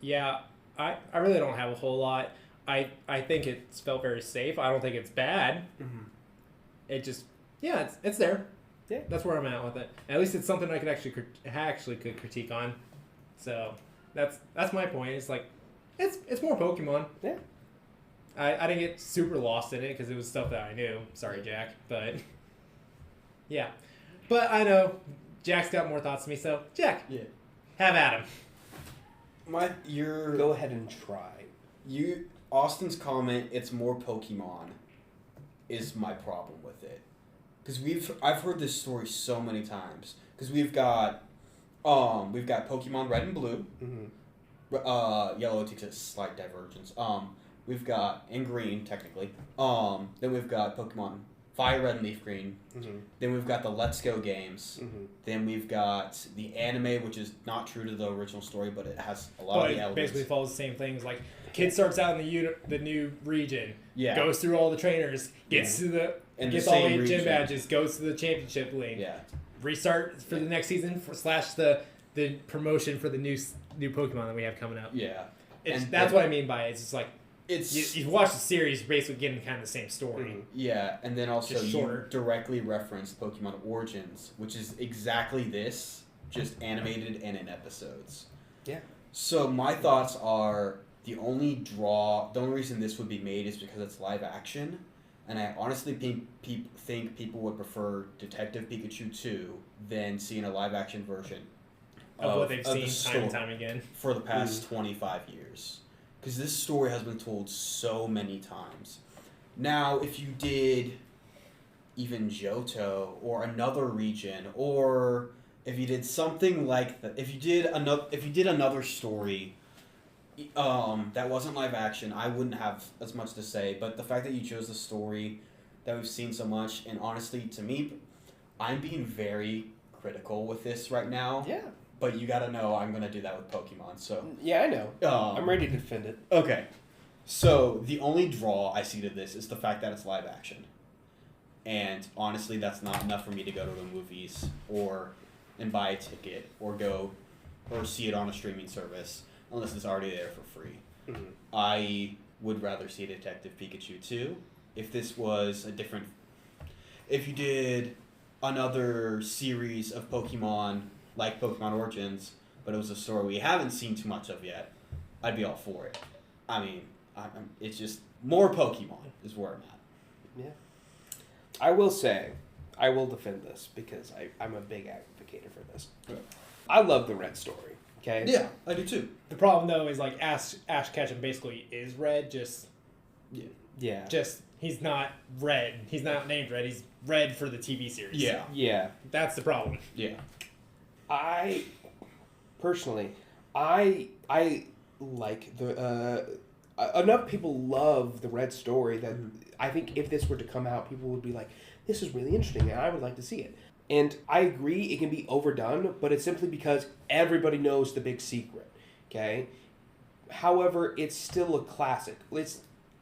C: yeah, I really don't have a whole lot. I think it's felt very safe. I don't think it's bad. It just it's there. Yeah, that's where I'm at with it. At least it's something I could actually could critique on. So that's my point. It's like it's more Pokemon.
B: Yeah.
C: I didn't get super lost in it because it was stuff that I knew. Sorry, Jack, but yeah. But I know Jack's got more thoughts than me, so Jack, have at him.
B: Go ahead and try.
A: Austin's comment, it's more Pokemon, is my problem with it. Because I've heard this story so many times. Because we've got Pokemon Red and Blue. Yellow takes a slight divergence. We've got in Green technically. Then we've got Pokemon Fire Red and Leaf Green. Then we've got the Let's Go games. Then we've got the anime, which is not true to the original story, but it has a lot of the elements.
C: Basically follows the same things. Like kid starts out in the new region.
A: Yeah.
C: Goes through all the trainers. Gets all 8 gym badges. Goes to the championship league.
A: Yeah.
C: Restart for the next season / the promotion for the new Pokemon that we have coming up.
A: Yeah.
C: That's what I mean by it. It's just like
A: it's
C: you watch the series, you're basically getting kind of the same story.
A: Yeah, and then also you directly referenced Pokemon Origins, which is exactly this, just animated and in episodes.
B: Yeah.
A: So my thoughts are the only reason this would be made is because it's live action, and I honestly think people would prefer Detective Pikachu 2 than seeing a live action version
C: of what they've seen time and time again
A: for the past 25 years. Because this story has been told so many times. Now, if you did even Johto or another region or if you did something like that, if you did another story, that wasn't live action, I wouldn't have as much to say. But the fact that you chose the story that we've seen so much, and honestly, to me, I'm being very critical with this right now.
B: Yeah.
A: But you gotta know I'm gonna do that with Pokemon. So
B: yeah, I know. I'm ready to defend it.
A: Okay. So the only draw I see to this is the fact that it's live action. And honestly, that's not enough for me to go to the movies and buy a ticket or see it on a streaming service unless it's already there for free.
B: Mm-hmm.
A: I would rather see Detective Pikachu 2. If this was if you did another series of Pokemon like Pokemon Origins, but it was a story we haven't seen too much of yet, I'd be all for it. I mean, it's just more Pokemon is where I'm at.
B: Yeah. I will say, I will defend this because I'm a big advocate for this.
A: Yeah.
B: I love the Red story. Okay.
A: Yeah, I do too.
C: The problem though is like Ash Ketchum basically is Red.
B: Yeah.
C: Just he's not Red. He's not named Red. He's Red for the TV series.
A: Yeah.
B: Yeah.
C: That's the problem.
A: Yeah.
B: I personally, like the enough people love the Red story that I think if this were to come out, people would be like, this is really interesting and I would like to see it. And I agree it can be overdone, but it's simply because everybody knows the big secret. Okay? However, it's still a classic.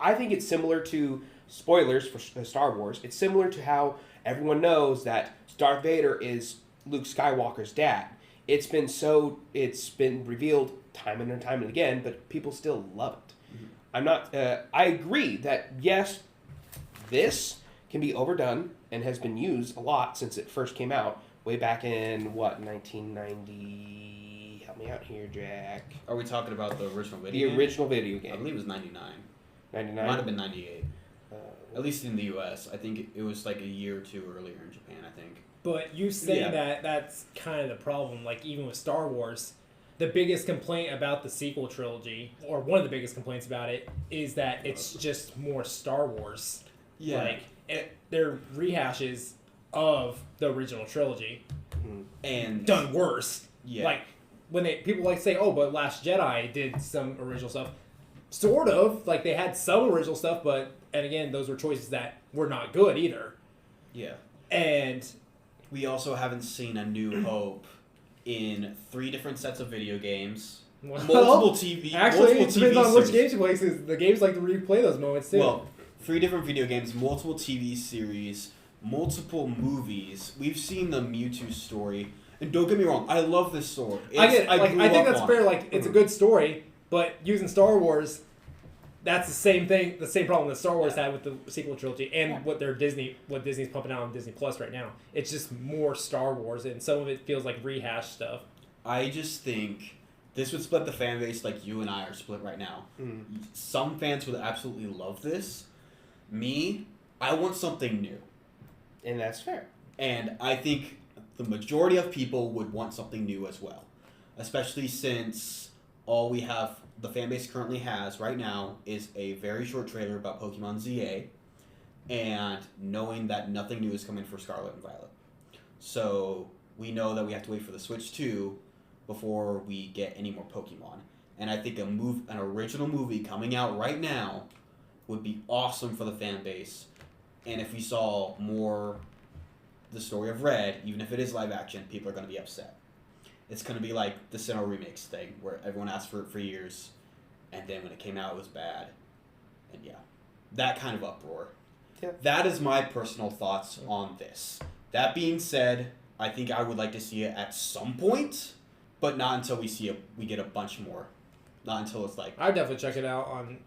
B: I think it's similar to, spoilers for Star Wars, it's similar to how everyone knows that Darth Vader is Luke Skywalker's dad. It's been revealed time and time and again, but people still love it.
A: Mm-hmm.
B: I agree that yes, this can be overdone and has been used a lot since it first came out way back in 1990. Help me out here, Jack.
A: Are we talking about the original video game?
B: The original video game.
A: I believe it was 99.
B: 99?
A: Might have been 98. At least in the U.S. I think it was like a year or two earlier in Japan, I think.
C: But you saying that's kind of the problem. Like, even with Star Wars, the biggest complaint about the sequel trilogy, or one of the biggest complaints about it, is that it's just more Star Wars.
A: Yeah.
C: Like, they're rehashes of the original trilogy.
A: And
C: done worse.
A: Yeah.
C: Like, when people like say, oh, but Last Jedi did some original stuff. Sort of. Like, they had some original stuff, and again, those were choices that were not good either.
A: Yeah.
C: And
A: we also haven't seen A New Hope in 3 different sets of video games. Multiple TV
C: Actually, it depends on which
A: series.
C: games you play, because the games like to replay those moments too.
A: Well, 3 different video games, multiple TV series, multiple movies. We've seen the Mewtwo story, and don't get me wrong, I love this story.
C: I think that's fair. Like, it's a good story, but using Star Wars, that's the same thing. The same problem that Star Wars had with the sequel trilogy, and what Disney's pumping out on Disney Plus right now. It's just more Star Wars, and some of it feels like rehashed stuff.
A: I just think this would split the fan base like you and I are split right now. Some fans would absolutely love this. Me, I want something new.
B: And that's fair.
A: And I think the majority of people would want something new as well. Especially since all the fan base currently has right now is a very short trailer about Pokemon ZA, and knowing that nothing new is coming for Scarlet and Violet. So we know that we have to wait for the Switch 2 before we get any more Pokemon. And I think an original movie coming out right now would be awesome for the fan base. And if we saw more the story of Red, even if it is live action, people are going to be upset. It's going to be like the Sinnoh remakes thing, where everyone asked for it for years, and then when it came out, it was bad. And yeah, that kind of uproar.
B: Yeah.
A: That is my personal thoughts on this. That being said, I think I would like to see it at some point, but not until we get a bunch more. Not until it's like...
C: I'd definitely check it out on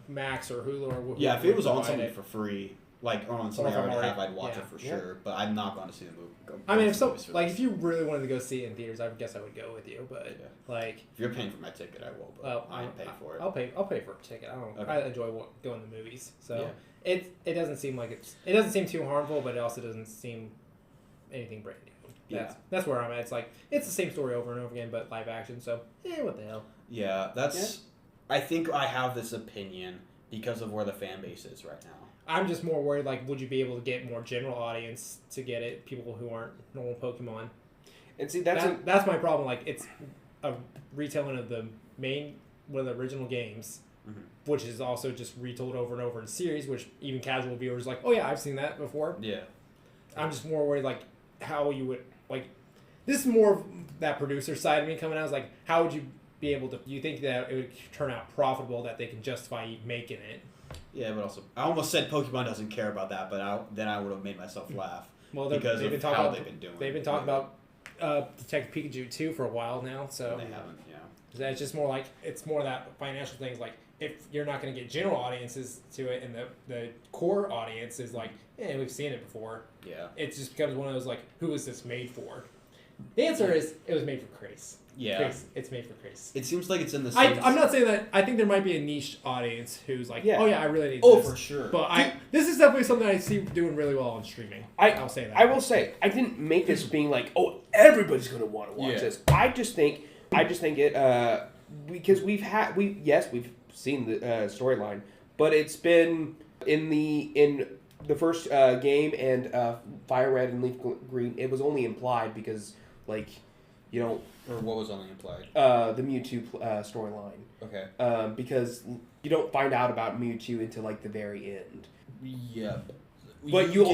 C: Max or Hulu or...
A: Yeah, if it was on something for free, like, or on something I already have, I'd watch
C: yeah.
A: it for sure, but I'm not going to see the movie.
C: I mean, if you really wanted to go see it in theaters, I guess I would go with you, but, like...
A: If you're paying for my ticket, I will, but I ain't paying for it.
C: I'll pay for a ticket. I enjoy going to movies, so...
A: Yeah.
C: It doesn't seem like it doesn't seem too harmful, but it also doesn't seem anything brand new. That's where I'm at. It's like, it's the same story over and over again, but live action, so, what the hell.
A: Yeah, that's... Yeah. I think I have this opinion because of where the fan base is right now.
C: I'm just more worried, like, would you be able to get more general audience to get it, people who aren't normal Pokemon?
B: And see,
C: that's my problem. Like, it's a retelling of one of the original games, which is also just retold over and over in series, which even casual viewers are like, oh yeah, I've seen that before.
A: Yeah.
C: I'm just more worried, like, how you would, like, this is more of that producer side of me coming out. Is like, how would you be able to, do you think that it would turn out profitable, that they can justify making it?
A: Yeah, but also, I almost said Pokemon doesn't care about that, but then I would have made myself laugh.
C: Well,
A: because
C: they've
A: of
C: been
A: how
C: talking
A: they've been doing.
C: They've been talking about Detective Pikachu 2 for a while now, so.
A: They haven't, yeah.
C: That's just more like, it's more that financial things, like, if you're not going to get general audiences to it, and the core audience is like, we've seen it before.
A: Yeah.
C: It just becomes one of those, like, who is this made for? The answer is, it was made for Krais.
A: Yeah.
C: Krais. It's made for Krais.
A: It seems like it's in the same...
C: I'm not saying that. I think there might be a niche audience who's like, oh yeah, I really need this.
A: Oh, for sure.
C: But this is definitely something I see doing really well on streaming. I'll say that.
B: I will say, I didn't make this being like, oh, everybody's going to want to watch this. I just think it, because we've seen the storyline, but it's been in the first game and Fire Red and Leaf Green, it was only implied because, like, you don't...
A: Or what was only implied?
B: The Mewtwo storyline.
A: Okay.
B: Because you don't find out about Mewtwo until, like, the very end.
A: Yeah.
B: But you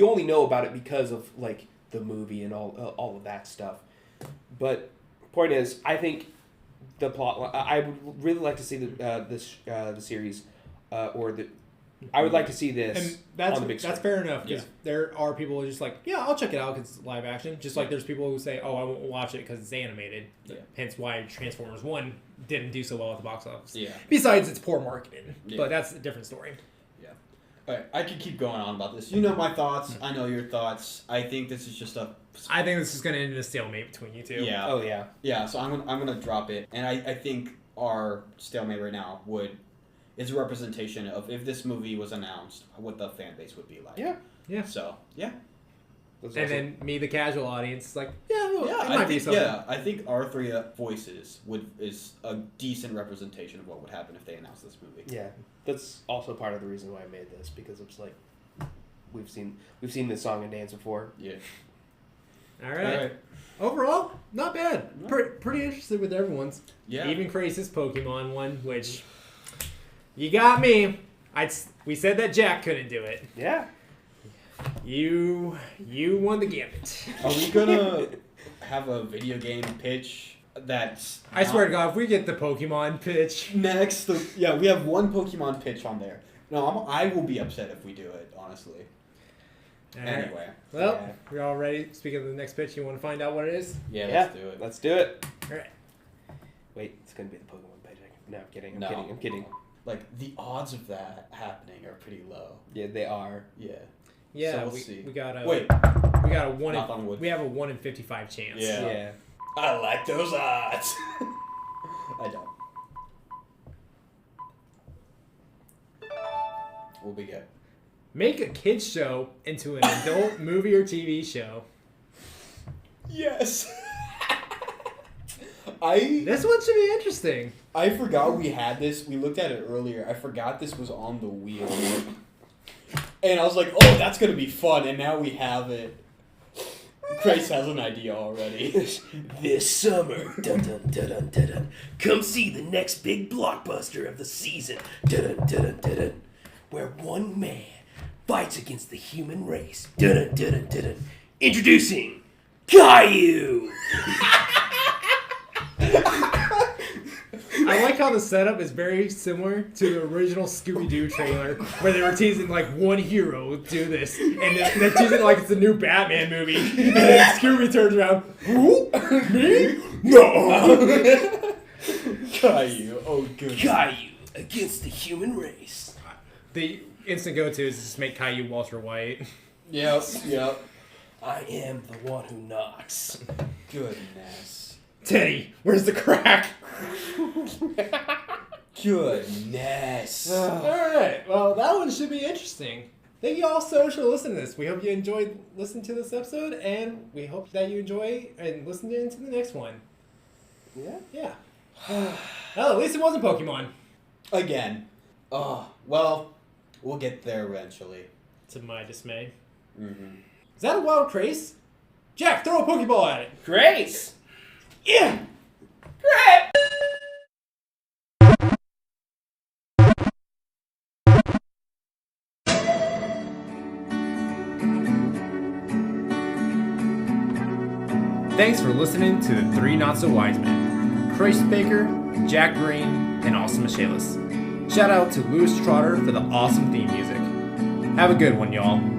B: only know about it because of, like, the movie and all of that stuff. But point is, I think the plot... I would really like to see the series, I would like to see this
C: and
B: on the big screen.
C: that's fair enough, because there are people who are just like, yeah, I'll check it out because it's live action. Just like there's people who say, oh, I won't watch it because it's animated.
A: Yeah.
C: Hence why Transformers 1 didn't do so well at the box office.
A: Yeah.
C: Besides its poor marketing.
A: Yeah.
C: But that's a different story.
A: Yeah. All right, I could keep going on about this. You know my thoughts. I know your thoughts. I think this is just
C: I think this is going to end in a stalemate between you two.
A: Yeah.
B: Oh, yeah.
A: Yeah, so I'm gonna drop it. And I think our stalemate right now is a representation of if this movie was announced, what the fan base would be like.
B: Yeah.
C: Yeah.
A: So, yeah.
C: And then me, the casual audience, is like, it might be something.
A: Yeah, I think our three voices is a decent representation of what would happen if they announced this movie.
B: Yeah, that's also part of the reason why I made this, because it's like we've seen this song and dance before.
A: Yeah.
C: All right. Overall, not bad.
A: No.
C: Pretty interested with everyone's.
A: Yeah.
C: Even Krais' Pokemon one, which you got me. We said that Jack couldn't do it.
B: Yeah.
C: You won the gambit.
A: Are we gonna have a video game pitch that's...
C: I swear to God, if we get the Pokemon pitch
A: next, we have one Pokemon pitch on there. No, I will be upset if we do it, honestly. Anyway.
C: Well, we're all ready. Speaking of the next pitch, you want to find out what it is?
A: Yeah, let's do it.
B: Let's do it.
C: All right.
B: Wait, it's gonna be the Pokemon pitch. No, I'm kidding.
A: No.
B: I'm kidding.
A: Like, the odds of that happening are pretty low.
B: Yeah, they are.
A: Yeah.
C: Yeah,
A: so we'll see.
C: We got a
A: Wait.
C: We got a 1
A: Knock on wood.
C: We have a 1 in 55 chance.
A: Yeah. I like those odds. I don't. What we get?
C: Make a kids show into an adult movie or TV show.
A: Yes.
C: This one should be interesting.
A: I forgot we had this. We looked at it earlier. I forgot this was on the wheel. And I was like, oh, that's going to be fun. And now we have it. Krais has an idea already.
D: This summer, dun dun dun dun dun dun, come see the next big blockbuster of the season, dun dun dun dun dun dun, where one man fights against the human race, dun dun dun dun dun dun. Introducing Caillou.
C: I like how the setup is very similar to the original Scooby-Doo trailer, where they were teasing like one hero would do this, and they're teasing like it's a new Batman movie, and then Scooby turns around, who? Me? No.
A: Caillou. Oh, good.
D: Caillou against the human race.
C: The instant go-to is just make Caillou Walter White.
A: Yep.
D: I am the one who knocks.
A: Goodness.
C: Teddy, where's the crack?
A: Goodness.
C: Alright, well, that one should be interesting. Thank you all so much for listening to this. We hope you enjoyed listening to this episode, and we hope that you enjoy and listen to the next one. Yeah. Well, at least it wasn't Pokemon.
A: Again. Oh, well, we'll get there eventually.
C: To my dismay.
A: Mm-hmm.
C: Is that a wild Krais? Jack, throw a Pokeball at it.
B: Grace!
D: Yeah.
B: Great!
C: Thanks for listening to the Three Not So Wise Men. Krais Baker, Jack Green, and Austin Michaelis. Shout out to Louis Trotter for the awesome theme music. Have a good one, y'all.